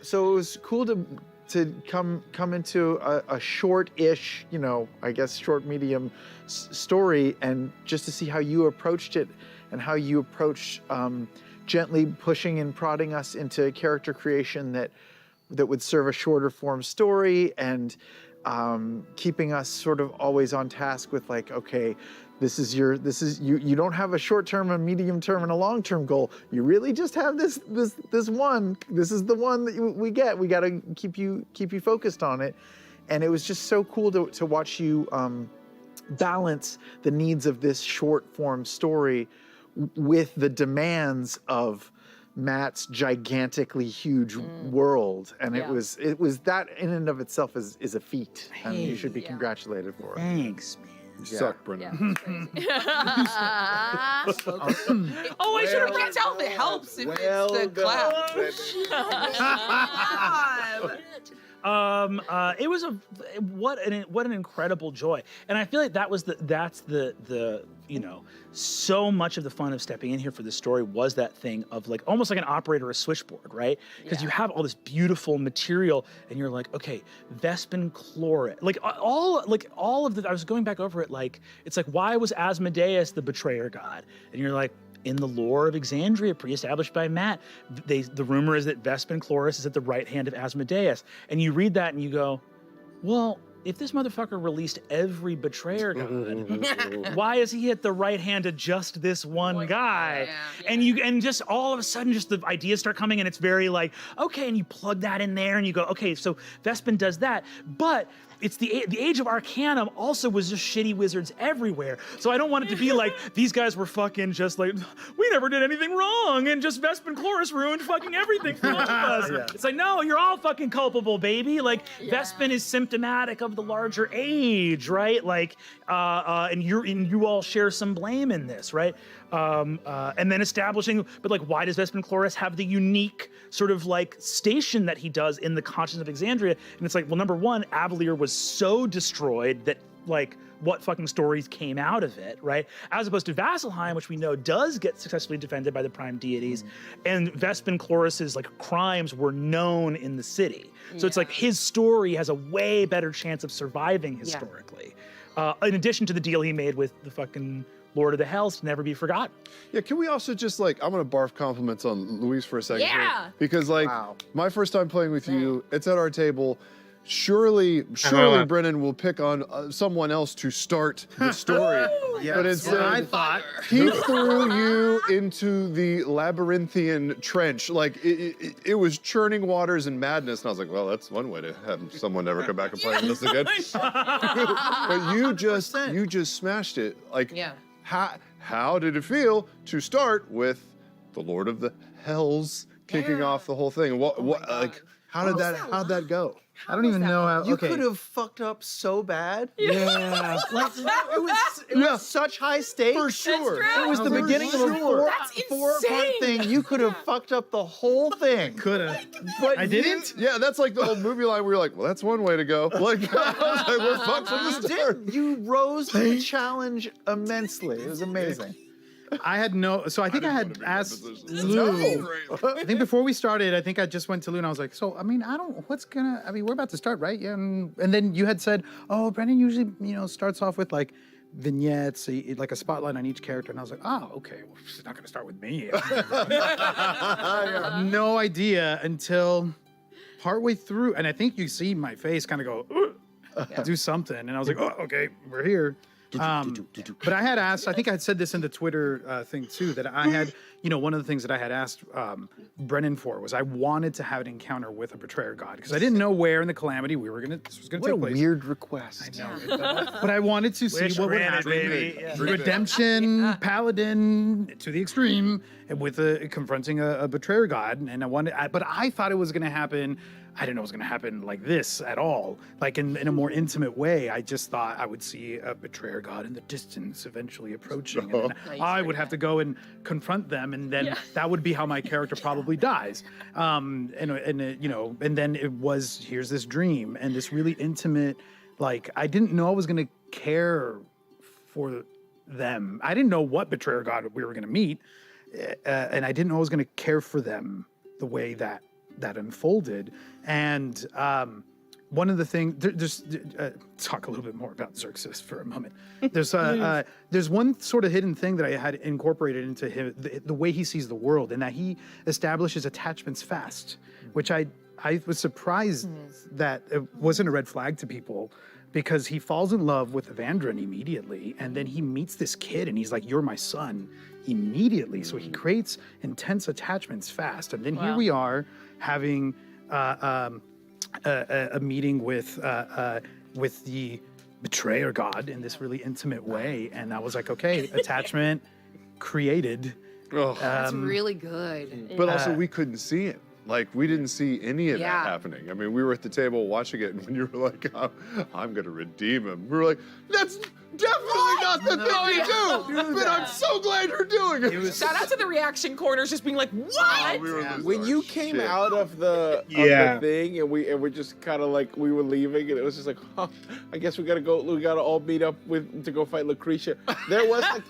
So it was cool to come into a short-ish, you know, I guess short medium story, and just to see how you approached it and how you approached gently pushing and prodding us into character creation that would serve a shorter form story, and keeping us sort of always on task with like, okay, you don't have a short term, a medium term, and a long term goal. You really just have this one. This is the one that we get. We got to keep you focused on it. And it was just so cool to watch you balance the needs of this short form story with the demands of Matt's gigantically huge world, and it was that in and of itself is a feat, and you should be congratulated for it. Thanks, man. You suck, Brennan. Yeah, Oh, I should have can't tell if it helps if it's the clap. It was what an incredible joy, and I feel like that's the you know, so much of the fun of stepping in here for this story was that thing of like almost like an operator, a switchboard, right? Because you have all this beautiful material, and you're like, okay, Vespin Chlorid, like all of the. I was going back over it, like it's like, why was Asmodeus the betrayer god? And you're like, in the lore of Exandria, pre-established by Matt, the rumor is that Vespin Chloris is at the right hand of Asmodeus. And you read that and you go, well, if this motherfucker released every betrayer god, why is he at the right hand of just this one guy? And just all of a sudden, just the ideas start coming, and it's very like, okay, and you plug that in there, and you go, okay, so Vespin does that, but it's the age of Arcanum also was just shitty wizards everywhere. So I don't want it to be like these guys were fucking just like, we never did anything wrong, and just Vespin Chloris ruined fucking everything for all of us. It's like, no, you're all fucking culpable, baby. Like Vespin is symptomatic of the larger age, right? Like, and you all share some blame in this, right? And then establishing, but like, why does Vespin Chloris have the unique sort of like station that he does in the consciousness of Exandria? And it's like, well, number one, Avalier was so destroyed that like, what fucking stories came out of it, right? As opposed to Vasselheim, which we know does get successfully defended by the prime deities, and Vespin Chloris's like crimes were known in the city. So it's like his story has a way better chance of surviving historically. In addition to the deal he made with the fucking Lord of the Hells to never be forgotten. Yeah, can we also just like, I'm gonna barf compliments on Luis for a second here. Because like, my first time playing with you, it's at our table. Surely Brennan will pick on someone else to start the story. But instead, I thought he threw you into the labyrinthian trench. Like it was churning waters and madness. And I was like, well, that's one way to have someone never come back and play this again. But you just smashed it. Like, how did it feel to start with the Lord of the Hells kicking off the whole thing? How'd that go? I don't even know how. You could have fucked up so bad. Yeah. Like, it was such high stakes. For sure. It was the beginning of a four-part thing. You could have fucked up the whole thing. Could have. But I didn't. Yeah, that's like the old movie line where you're like, well, that's one way to go. Like, I was like, we're fucked from the start. You rose to the challenge immensely. It was amazing. I had no. So I think I had asked Lou. I think before we started, I think I just went to Lou and I was like, so I mean, I don't. What's gonna? I mean, we're about to start, right? Yeah. And then you had said, oh, Brendan usually starts off with like vignettes, like a spotlight on each character, and I was like, oh, okay. Well, she's not gonna start with me. I had no idea until partway through, and I think you see my face kind of go. Do something, and I was like, "Oh, okay, we're here." But I had asked. I think I had said this in the Twitter thing too. That I had, one of the things that I had asked Brennan for was I wanted to have an encounter with a betrayer god because I didn't know where in the Calamity this was gonna take place. What a weird request. I know, but I wanted to see what would happen. Baby. Yeah. Redemption, paladin to the extreme, with confronting a betrayer god, and but I thought it was gonna happen. I didn't know it was going to happen like this at all, like in a more intimate way. I just thought I would see a betrayer god in the distance eventually approaching, and then I would have to go and confront them, and then that would be how my character probably dies. And then it was, here's this dream and this really intimate, like, I didn't know I was going to care for them. I didn't know what betrayer god we were going to meet, and I didn't know I was going to care for them the way that unfolded. And one of the things, just talk a little bit more about Xerxes for a moment. There's one sort of hidden thing that I had incorporated into him, the way he sees the world, and that he establishes attachments fast, which I was surprised that it wasn't a red flag to people, because he falls in love with Evandrin immediately, and then he meets this kid and he's like, you're my son, immediately. So he creates intense attachments fast. And then here we are having a meeting with the betrayer god in this really intimate way, and I was like, okay, attachment created. That's really good. But also, we couldn't see it. Like, we didn't see any of that happening. I mean, we were at the table watching it, and when you were like, I'm going to redeem him, we were like, that's definitely not the thing you do! But I'm so glad you're doing it! Shout out to the reaction corners just being like, what? When you came out of the thing, and we're just kind of like, we were leaving, and it was just like, I guess we gotta go, we gotta all meet up to go fight Lucretia. There was like,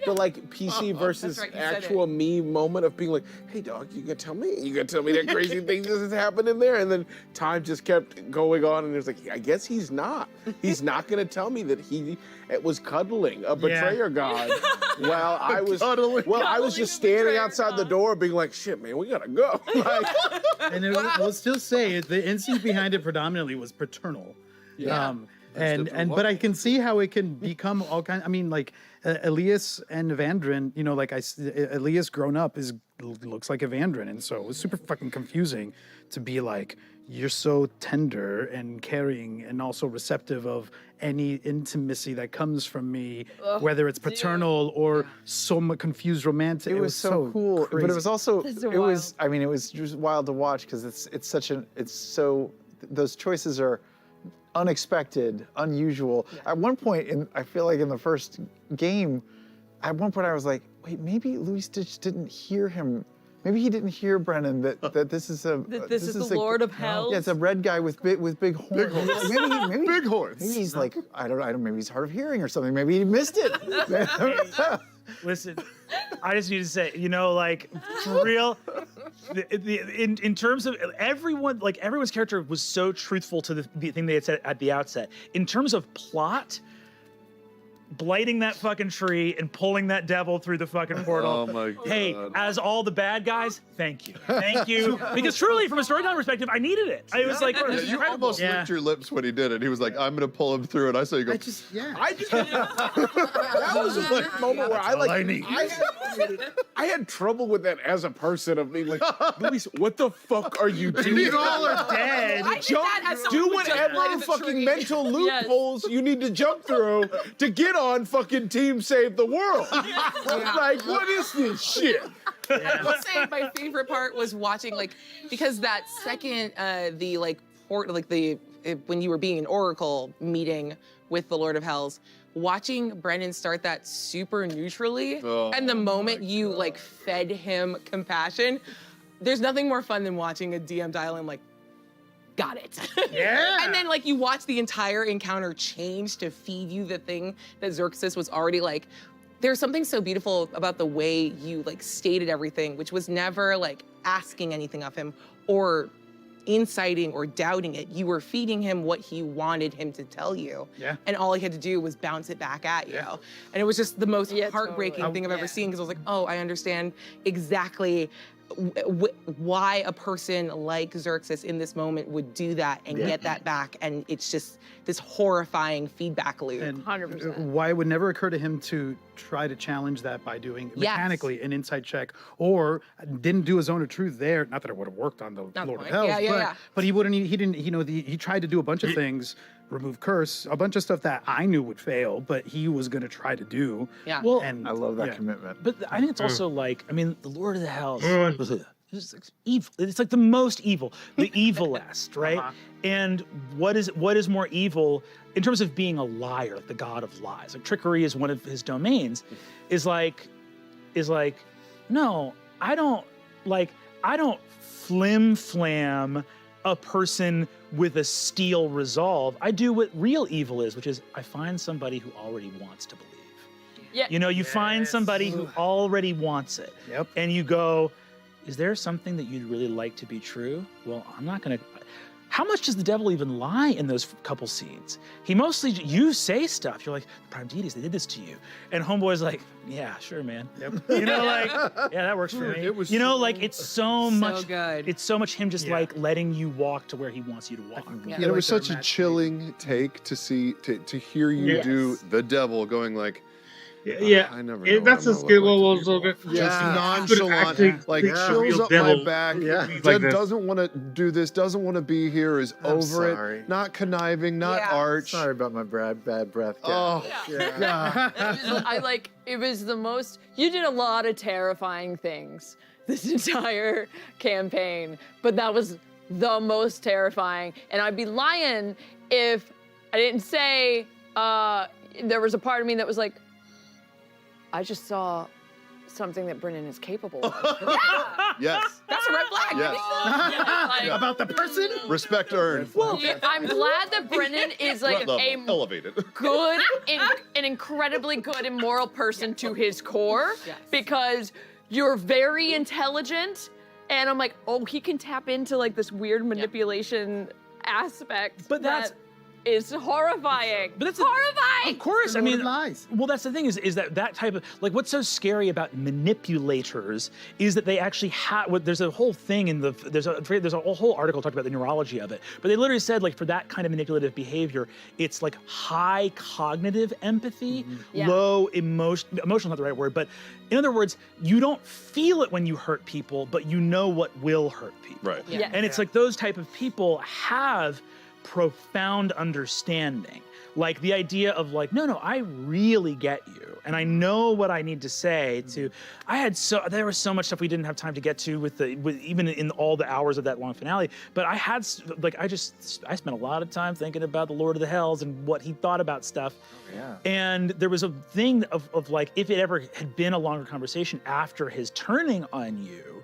the like PC versus actual me moment of being like, hey dog, you gonna tell me that crazy thing just is happening there? And then time just kept going on, and it was like, I guess he's not gonna tell me that he was cuddling a betrayer god while I was I was just standing outside the door being like, shit man, we gotta go. Like, and we'll still say the instinct behind it predominantly was paternal. But I can see how it can become all kinds. I mean, like Elias and Evandrin, Elias grown up looks like Evandrin, and so it was super fucking confusing to be like, you're so tender and caring and also receptive of any intimacy that comes from me, whether it's paternal or so much confused romantic. It was so cool, crazy. but it was also it was just wild to watch because those choices are unexpected, unusual. At one point, I feel like in the first game, at one point I was like, wait, maybe Luis didn't hear him. Maybe he didn't hear Brennan that this is this is the Lord of Hell. Yeah, it's a red guy with big horns. Maybe big horns. Maybe he's like, I don't know. Maybe he's hard of hearing or something. Maybe he missed it. Listen, I just need to say, like, for real, in terms of everyone, like, everyone's character was so truthful to the thing they had said at the outset. In terms of plot, blighting that fucking tree and pulling that devil through the fucking portal. Oh my God. Hey, as all the bad guys, thank you. Thank you. Because truly, from a storytelling perspective, I needed it. I was like, this is you incredible. almost licked your lips when he did it. He was like, I'm going to pull him through, and I saw you go, that was a moment where I had trouble with that as a person of being like, Luis, what the fuck are you doing? You all are dead. Do whatever fucking mental loopholes you need to jump through to get on fucking Team Save the World. Like, what is this shit? I will say my favorite part was watching, like, because that second, when you were being an Oracle meeting with the Lord of Hells, watching Brennan start that super neutrally, and the moment you, like, fed him compassion, there's nothing more fun than watching a DM dial in, like, got it. Yeah. And then, like, you watch the entire encounter change to feed you the thing that Xerxes was already, like, there's something so beautiful about the way you like stated everything, which was never like asking anything of him or inciting or doubting it. You were feeding him what he wanted him to tell you. Yeah. And all he had to do was bounce it back at you. And it was just the most heartbreaking thing I've ever seen, because I was like, oh, I understand exactly why a person like Xerxes in this moment would do that and get that back. And it's just this horrifying feedback loop. And 100%. why it would never occur to him to try to challenge that by doing mechanically an insight check, or didn't do a zone of truth there. Not that it would have worked on the Lord of Hells, but he wouldn't. He didn't. You know, he tried to do a bunch of things, remove curse, a bunch of stuff that I knew would fail, but he was going to try to do. Yeah. Well, and I love that commitment. But I think it's also like, I mean, the Lord of the Hells is like evil. It's like the most evil, the evilest, right? And what is more evil in terms of being a liar, like the god of lies? Like trickery is one of his domains. Is like, no, I don't flim flam a person with a steel resolve. I do what real evil is, which is I find somebody who already wants to believe. Yeah. You know, you find somebody who already wants it. Yep. And you go, is there something that you'd really like to be true? Well, I'm not going to. How much does the devil even lie in those couple scenes? He mostly, you say stuff. You're like, the prime deities, they did this to you. And Homeboy's like, yeah, sure, man. Yep. You know, like, yeah, that works for me. You know, like, it's so much. Good. It's so much him just like letting you walk to where he wants you to walk. And it was such a chilling take to see, to hear you do the devil going like, I never know that's a skill was so good. Just nonchalant, like chills up my back. Doesn't want to do this, doesn't want to be here, is over it. Not conniving, not arch. Sorry about my bad breath. It was the most, you did a lot of terrifying things this entire campaign, but that was the most terrifying. And I'd be lying if I didn't say there was a part of me that was like, I just saw something that Brennan is capable of. Yes. That's a red flag. Yes. About the person? Respect earned. Well, I'm glad that Brennan is like elevated. Good, an incredibly good and moral person to his core, because you're very intelligent, and I'm like, oh, he can tap into like this weird manipulation aspect. But that's is horrifying. But that's horrifying. Of course, I mean, lies. Well, that's the thing is that type of, like, what's so scary about manipulators is that they actually have. There's a whole thing in there's a whole article talked about the neurology of it, but they literally said like for that kind of manipulative behavior, it's like high cognitive empathy, low emotional not the right word, but in other words, you don't feel it when you hurt people, but you know what will hurt people. Right. Yeah. And it's like those type of people have profound understanding. Like the idea of like, no, I really get you. And I know what I need to say to, there was so much stuff we didn't have time to get to with even in all the hours of that long finale. But I spent a lot of time thinking about the Lord of the Hells and what he thought about stuff. Yeah. And there was a thing of like, if it ever had been a longer conversation after his turning on you,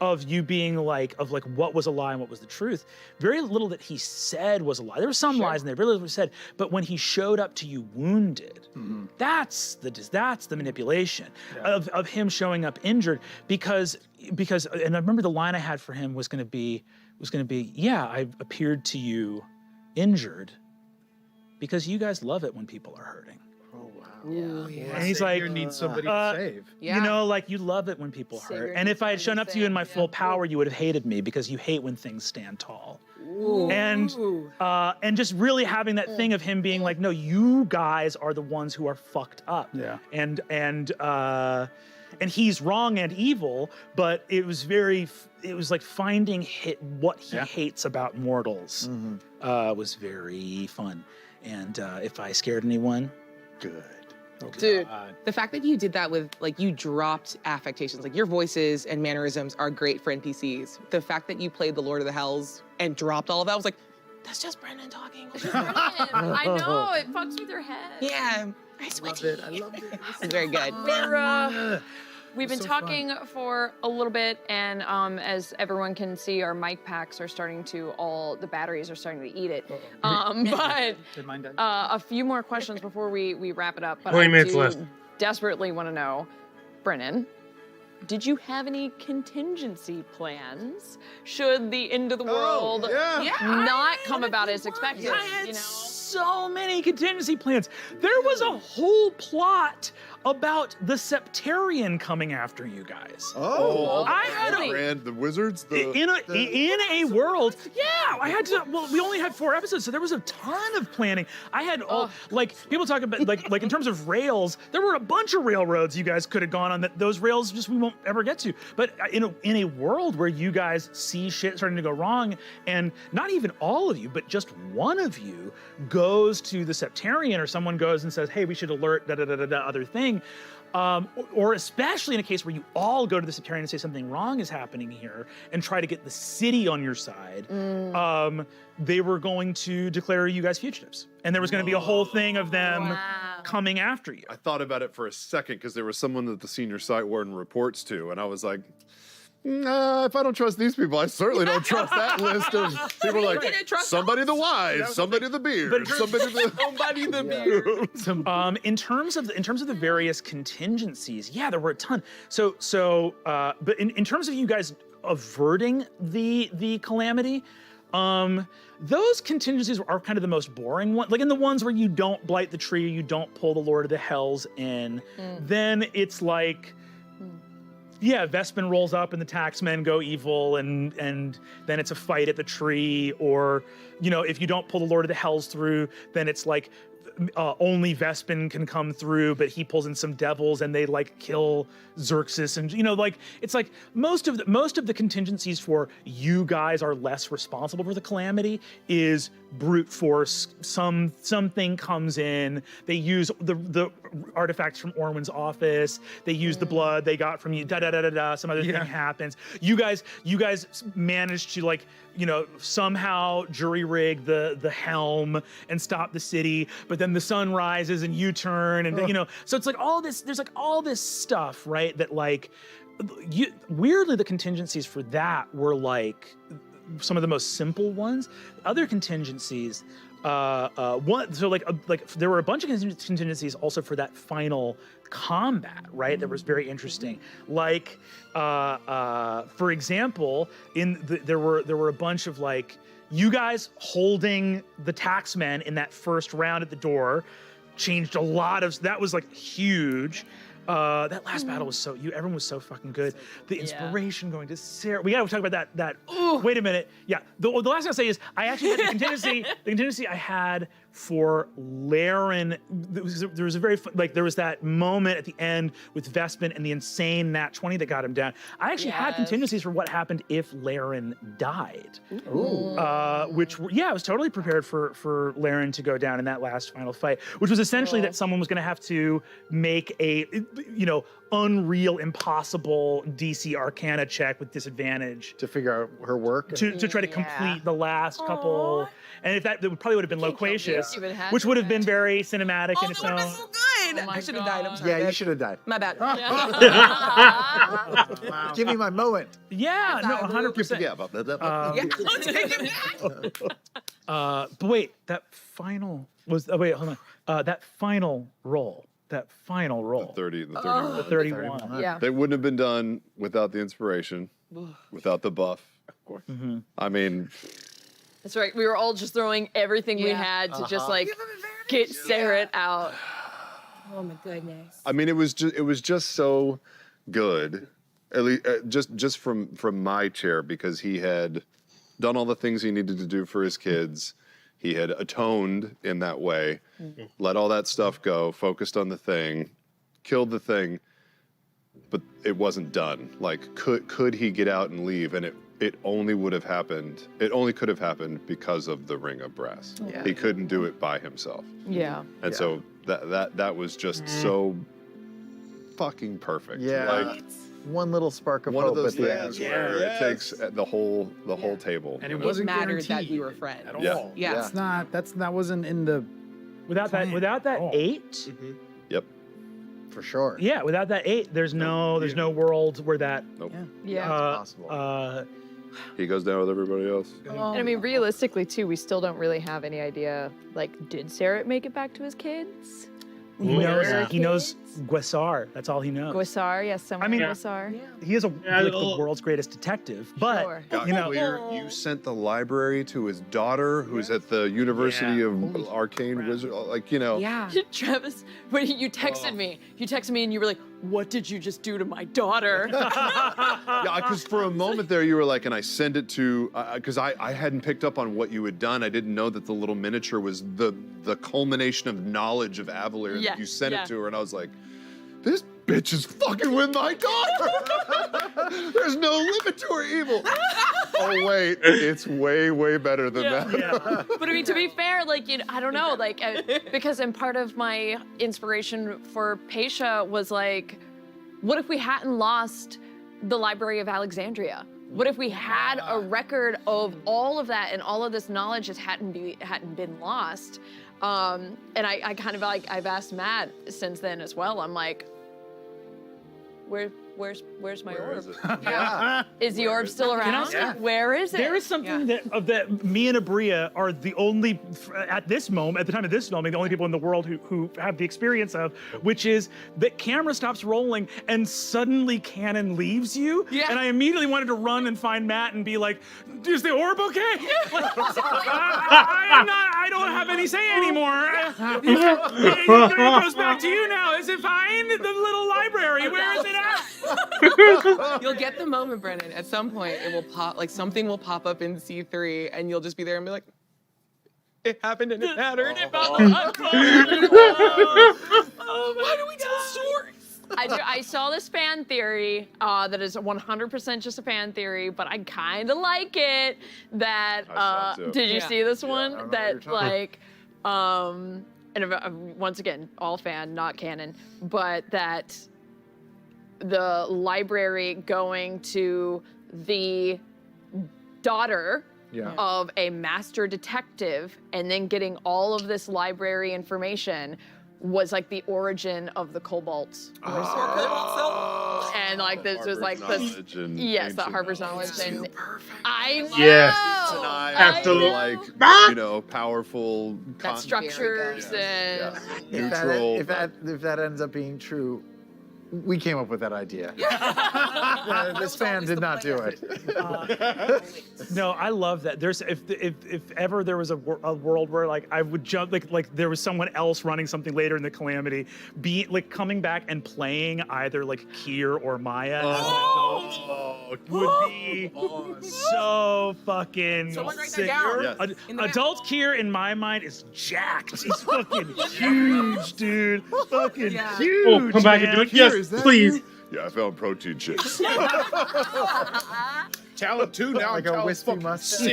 of you being like, what was a lie and what was the truth. Very little that he said was a lie. There were some lies in there, very little was said. But when he showed up to you wounded, that's the manipulation of him showing up injured. Because, and I remember the line I had for him was going to be, yeah, I appeared to you injured because you guys love it when people are hurting. And he's like, you need somebody to save. You know, like you love it when people hurt. And if I had shown up to you in my full power, you would have hated me because you hate when things stand tall. Ooh. And just really having that thing of him being like, no, you guys are the ones who are fucked up. Yeah. And he's wrong and evil, but it was like finding what he hates about mortals was very fun. And if I scared anyone, good. Dude, the fact that you did that with, like, you dropped affectations, like your voices and mannerisms are great for NPCs. The fact that you played the Lord of the Hells and dropped all of that was like, that's just Brennan talking. I know, it fucks with your head. Yeah, I sweaty. I loved it. It's very good. We've been talking for a little bit, and as everyone can see, our mic packs are starting to the batteries are starting to eat it. But a few more questions before we wrap it up. But 20 minutes left. desperately want to know, Brennan, did you have any contingency plans should the end of the world not come about as expected? I had so many contingency plans. There was a whole plot about the Septarian coming after you guys. I had the wizards. In a world. Yeah, I had to. Well, we only had 4 episodes, so there was a ton of planning. I had like people talk about like in terms of rails. There were a bunch of railroads you guys could have gone on that those rails just we won't ever get to. But in a world where you guys see shit starting to go wrong, and not even all of you, but just one of you goes to the Septarian, or someone goes and says, "Hey, we should alert other thing." Or especially in a case where you all go to the Septarian and say something wrong is happening here and try to get the city on your side, they were going to declare you guys fugitives. And there was going to be a whole thing of them coming after you. I thought about it for a second because there was someone that the senior site warden reports to, and I was like, nah, if I don't trust these people, I certainly don't trust that list of people like somebody the wise, somebody the beard, somebody the beard. In terms of the various contingencies, yeah, there were a ton. But in terms of you guys averting the calamity, those contingencies are kind of the most boring one. Like in the ones where you don't blight the tree, you don't pull the Lord of the Hells in, then it's like, yeah, Vespin rolls up and the taxmen go evil, and then it's a fight at the tree. Or, if you don't pull the Lord of the Hells through, then it's like only Vespin can come through, but he pulls in some devils and they like kill Xerxes, and it's like most of the contingencies for you guys are less responsible for the calamity is brute force. Something comes in, they use the artifacts from Orwin's office, they use the blood they got from you, some other thing happens. You guys managed to somehow jury rig the helm and stop the city, but then the sun rises and you turn, and so it's like all this, there's like all this stuff, right? That weirdly the contingencies for that were like some of the most simple ones. Other contingencies, there were a bunch of contingencies also for that final combat, right? That was very interesting. Like, for example, there were a bunch of you guys holding the taxmen in that first round at the door changed a lot of. That was huge. That last battle was everyone was so fucking good. The inspiration going to Sarah. We gotta talk about that. Wait a minute. Yeah. The last thing I'll say is I actually had the contingency I had for Laren. There was a very there was that moment at the end with Vespin and the insane nat 20 that got him down. I actually had contingencies for what happened if Laren died. I was totally prepared for Laren to go down in that last final fight, which was essentially that someone was going to have to make a unreal, impossible DC Arcana check with disadvantage to figure out her work to try to complete the last couple. And if that probably would have been loquacious, which would have been very cinematic in its own. So good. I should have died. I'm sorry. Yeah, you should have died. My bad. Give me my moment. Yeah, no, 100%. Let's take it back. But wait, that final was. Oh wait, hold on. That final roll. The 31. Yeah. They wouldn't have been done without the inspiration, without the buff. Of course. Mm-hmm. I mean, that's right. We were all just throwing everything we had to just get Sarah out. Oh my goodness. I mean, it was just so good. At least just from my chair, because he had done all the things he needed to do for his kids. He had atoned in that way, let all that stuff go, focused on the thing, killed the thing, but it wasn't done. Could he get out and leave? And it only would have happened. It only could have happened because of the Ring of Brass. Yeah. He couldn't do it by himself. Yeah. And so that was just so fucking perfect. Yeah. One little spark of one hope of those at the things end. where it takes the whole table. And it wasn't mattered guaranteed that we were friends. at all. Yeah. Yeah. That wasn't in the Without that 8. Mm-hmm. Yep. For sure. Yeah, without that 8, there's no world where that. Nope. Yeah. Possible. He goes down with everybody else. And I mean, realistically too, we still don't really have any idea. Did Sarah make it back to his kids? He knows Guessar. That's all he knows. Guessar, yes, someone Guessar. He is like the world's greatest detective, but you sent the library to his daughter, who's at the University of Arcane Wizard. Like, Yeah. Travis, when you texted me, and you were like, "What did you just do to my daughter?" Yeah, because for a moment there, you were like, and I sent it to, because I hadn't picked up on what you had done. I didn't know that the little miniature was the culmination of knowledge of Avalier. Yeah, You sent it to her, and I was like, this bitch is fucking with my daughter. There's no limit to her evil. Oh wait, it's way, way better than that. Yeah. But I mean, to be fair, like, I don't know, like, because part of my inspiration for Paisha was like, what if we hadn't lost the Library of Alexandria? What if we had a record of all of that and all of this knowledge just hadn't been lost? And I kind of like, I've asked Matt since then as well. I'm like, where's my orb? Is the orb still around? Where is it? There is something that me and Abria are the only, at the time of this filming, the only people in the world who have the experience of, which is that camera stops rolling and suddenly Canon leaves you. Yeah. And I immediately wanted to run and find Matt and be like, is the orb okay? Like, I don't have any say anymore. It goes back to you now. Is it fine? The little library, where is it at? You'll get the moment, Brennan. At some point, it will pop, like something will pop up in C3, and you'll just be there and be like, it happened and it mattered. Why do we tell stories? I saw this fan theory that is 100% just a fan theory, but I kind of like it. That did you see this one? That like, and once again, all fan, not canon, but that the library going to the daughter of a master detective and then getting all of this library information was like the origin of the Cobalt. And like this was like this, that Harper's knowledge. And I know. Yes. Absolutely. Like, powerful that structures and neutral. If that ends up being true, we came up with that idea. This fan did not do it. No, I love that. There's if ever there was a world where like I would jump like there was someone else running something later in the Calamity, be like coming back and playing either like Kier or Maya as an adult would be so fucking sick. Adult Kier in my mind is jacked. He's fucking huge, dude. Fucking huge. Oh, come back and do it. Yes, please. Yeah, I found protein shakes. Talent 2 now. Like a wispy mustache.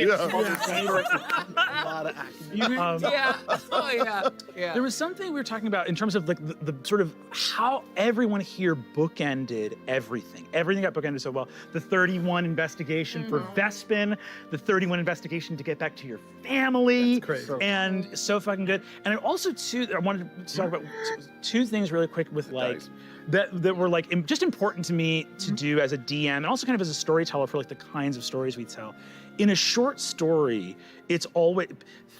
There was something we were talking about in terms of like the sort of how everyone here bookended everything. Everything got bookended so well. The 31 investigation for Vespin, the 31 investigation to get back to your family. That's great. And so fucking good. And I also too, I wanted to talk about two things really quick with like that were like just important to me to do as a DM and also kind of as a storyteller for like the kinds of stories we tell. In a short story, it's always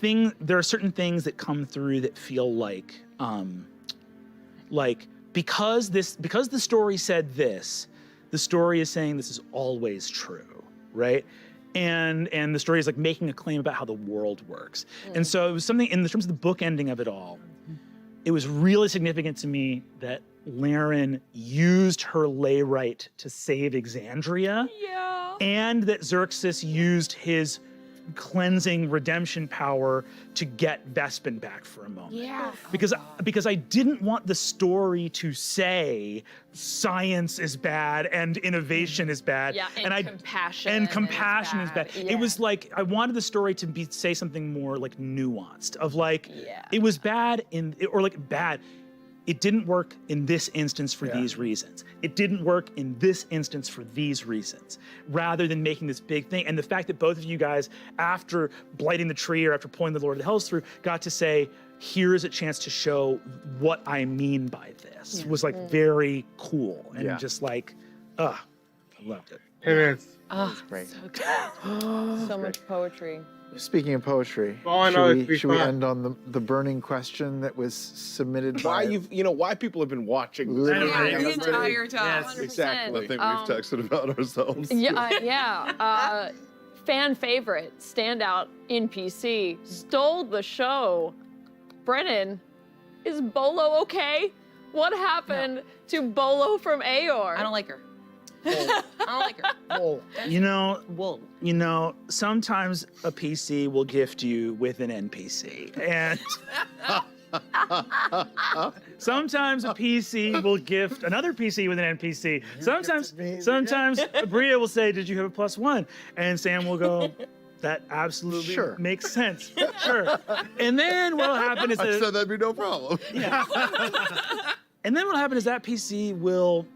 there are certain things that come through that feel like because the story said this, the story is saying this is always true, right? And the story is like making a claim about how the world works. And so it was something in terms of the book ending of it all, it was really significant to me that Laren used her lay right to save Exandria. Yeah. And that Xerxes used his cleansing redemption power to get Vespin back for a moment. Yeah. Because I didn't want the story to say science is bad and innovation is bad. Yeah, and compassion is bad. Yeah. It was like I wanted the story to say something more like nuanced of like it was bad bad. It didn't work in this instance for these reasons. It didn't work in this instance for these reasons, rather than making this big thing. And the fact that both of you guys, after blighting the tree or after pulling the Lord of the Hells through, got to say, here's a chance to show what I mean by this, was like very cool. And just like, I loved it. It is. That was great. So good. So much poetry. Speaking of poetry, All I know is should we end on the burning question that was submitted Why by why people have been watching Literally. The entire time. Yes, exactly. I think we've texted about ourselves. Yeah. Fan favorite, standout NPC, stole the show. Brennan, is Bolo okay? What happened to Bolo from Aor? I don't like her. I don't like her. You know, Wool. sometimes a PC will gift you with an NPC, and sometimes a PC will gift another PC with an NPC. Sometimes Bria will say, "Did you have a +1?" And Sam will go, "That absolutely makes sense." Sure. And then what'll happen is I said that'd be no problem. Yeah. And then what'll happen is that PC will,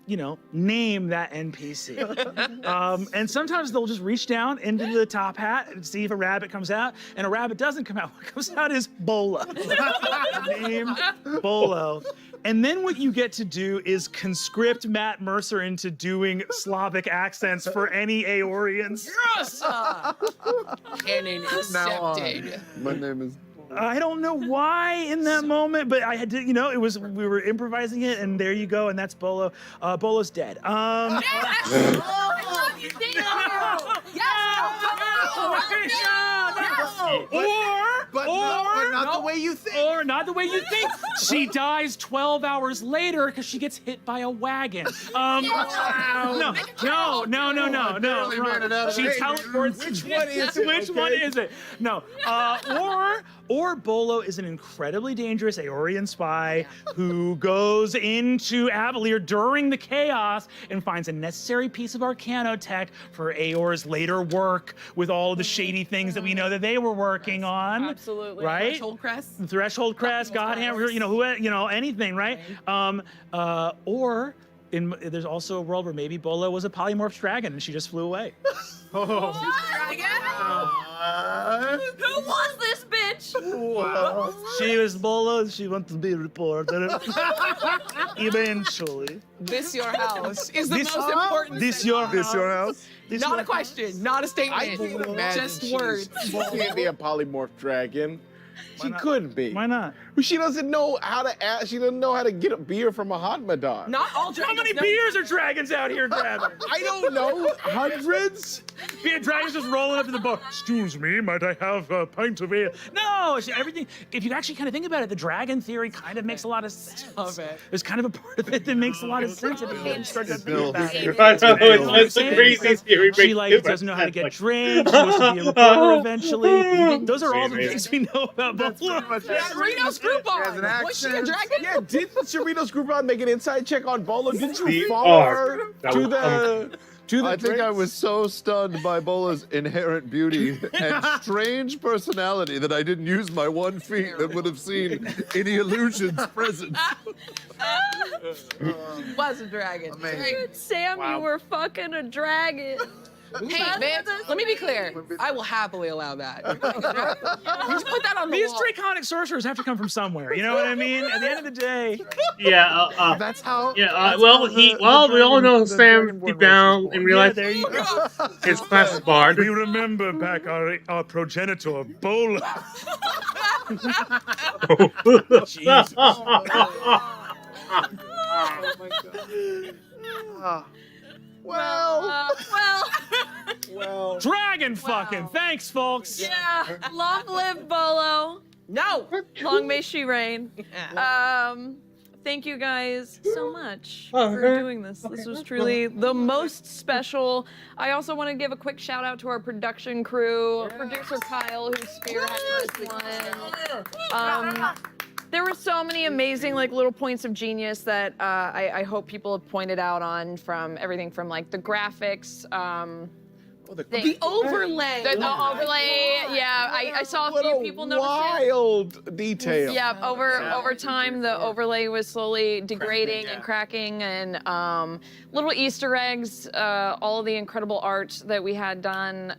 name that NPC. And sometimes they'll just reach down into the top hat and see if a rabbit comes out, and a rabbit doesn't come out. What comes out is Bolo. Named Bolo. And then what you get to do is conscript Matt Mercer into doing Slavic accents for any Aorians. Yes! Canon accepted. My name is. I don't know why in that moment, but I had to, we were improvising it, and there you go, and that's Bolo. Bolo's dead. I love you, But not the way you think. Or not the way you think. She dies 12 hours later because she gets hit by a wagon. No. She teleports. Which one is it? Which one is it? No. Or Bolo is an incredibly dangerous Aorian spy who goes into Avalier during the chaos and finds a necessary piece of arcanotech for Aor's later work with all of the shady things that we know that they were working on. Absolutely. Right? Threshold Crest. Threshold Crest, Godhammer, anything, right? Or there's also a world where maybe Bolo was a polymorph dragon and she just flew away. Who was this bitch? She was Bolo. She wanted to be a reporter. Eventually. This your house is the most important. This your house. Not a question, not a statement, just words. She can't be a polymorph dragon. She couldn't be. Why not? She doesn't know how to ask. She doesn't know how to get a beer from a Hadmadar. Not all dragons. How many beers are dragons out here grabbing? I don't know. Hundreds? Yeah, dragons just rolling up to the bar. Excuse me, might I have a pint of ale? No, everything. If you actually kind of think about it, the dragon theory kind of makes a lot of sense. Of it. There's kind of a part of it that makes a lot of sense if you start to think about it. I know, it's a crazy theory. She doesn't know how to get trained. She wants to be a reporter eventually. Those are all the things we know about Buffalo. Reno's Groupon. Was she a dragon? Yeah, did Cerritos Groupon make an inside check on Bolo? Didn't you follow her to the I think I was so stunned by Bola's inherent beauty and strange personality that I didn't use my one feat that would have seen any illusions present. Was a dragon. Dude, Sam, you were fucking a dragon. Hey, man, let me be clear. I will happily allow that. You just put that on the These wall. draconic sorcerers have to come from somewhere. You know what I mean? At the end of the day. Yeah. That's how. Yeah. We all know Sam deep down in real life. There you go. His class is barred. We remember back our progenitor, Bolo. Jesus. Well. Dragon fucking. Thanks, folks. Yeah. Long live Bolo. No. Long may she reign. Thank you guys so much Oh, for doing this. This was truly the most special. I also want to give a quick shout out to our production crew, producer Kyle, who spearheaded this one. There were so many amazing little points of genius that I hope people have pointed out on, from everything from the graphics. The overlay. The overlay, yeah. I saw a few people notice it. Wild detail. Yeah, over time, the overlay was slowly degrading and cracking, and little Easter eggs, all of the incredible art that we had done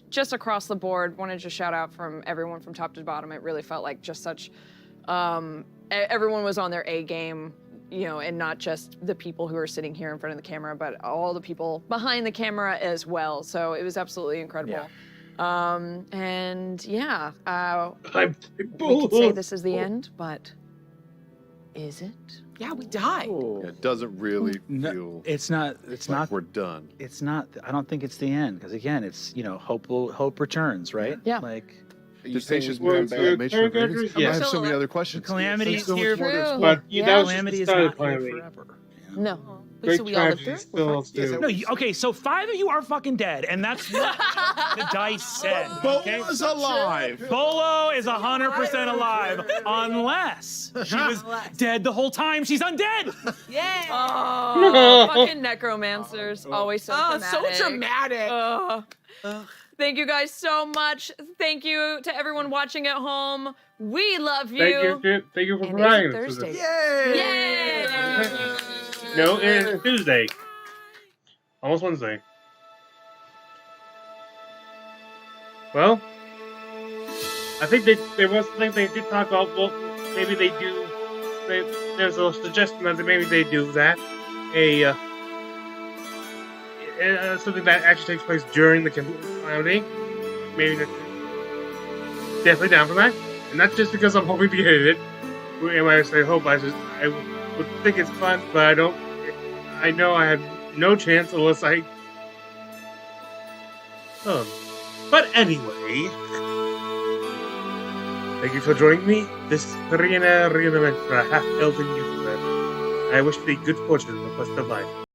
just across the board. Wanted to shout out from everyone from top to bottom. It really felt like just such, everyone was on their A game, and not just the people who are sitting here in front of the camera, but all the people behind the camera as well. So it was absolutely incredible. And yeah, I'm we could say this is the end, but is it? Yeah, we died. It doesn't really No, feel it's not. It's like not. we're done. It's not. I don't think it's the end because again, it's hope returns, right? Yeah. Like Did patience Well, become Calamity? current characters, I yes. have so many other questions. Calamity There's so much here- more to True. explore. But Yeah. that was just Calamity the is start not of here Calamity. forever. No. Wait, Great so we all lived tragedy through? still Yes, too. No, okay, so 5 of you are fucking dead, and that's what the dice said. Okay? Bolo's alive. Bolo is 100% alive, unless she was dead the whole time. She's undead. Yeah. Oh, fucking necromancers. Always so Oh, dramatic. so dramatic. Thank you guys so much. Thank you to everyone watching at home. We love you. Thank you for And providing is it us with Thursday? this. Yay! No, it's Tuesday. Almost Wednesday. Well, I think there was something they did talk about. Well, maybe they do. There's a suggestion that maybe they do that. Something that actually takes place during the calamity. Maybe definitely down for that. And not just because I'm hoping to get it. When I say hope, I would think it's fun, but I don't. I know I have no chance unless I. But anyway, thank you for joining me. This is Karina for a half-elven YouTuber. I wish thee good fortune in the quest of life.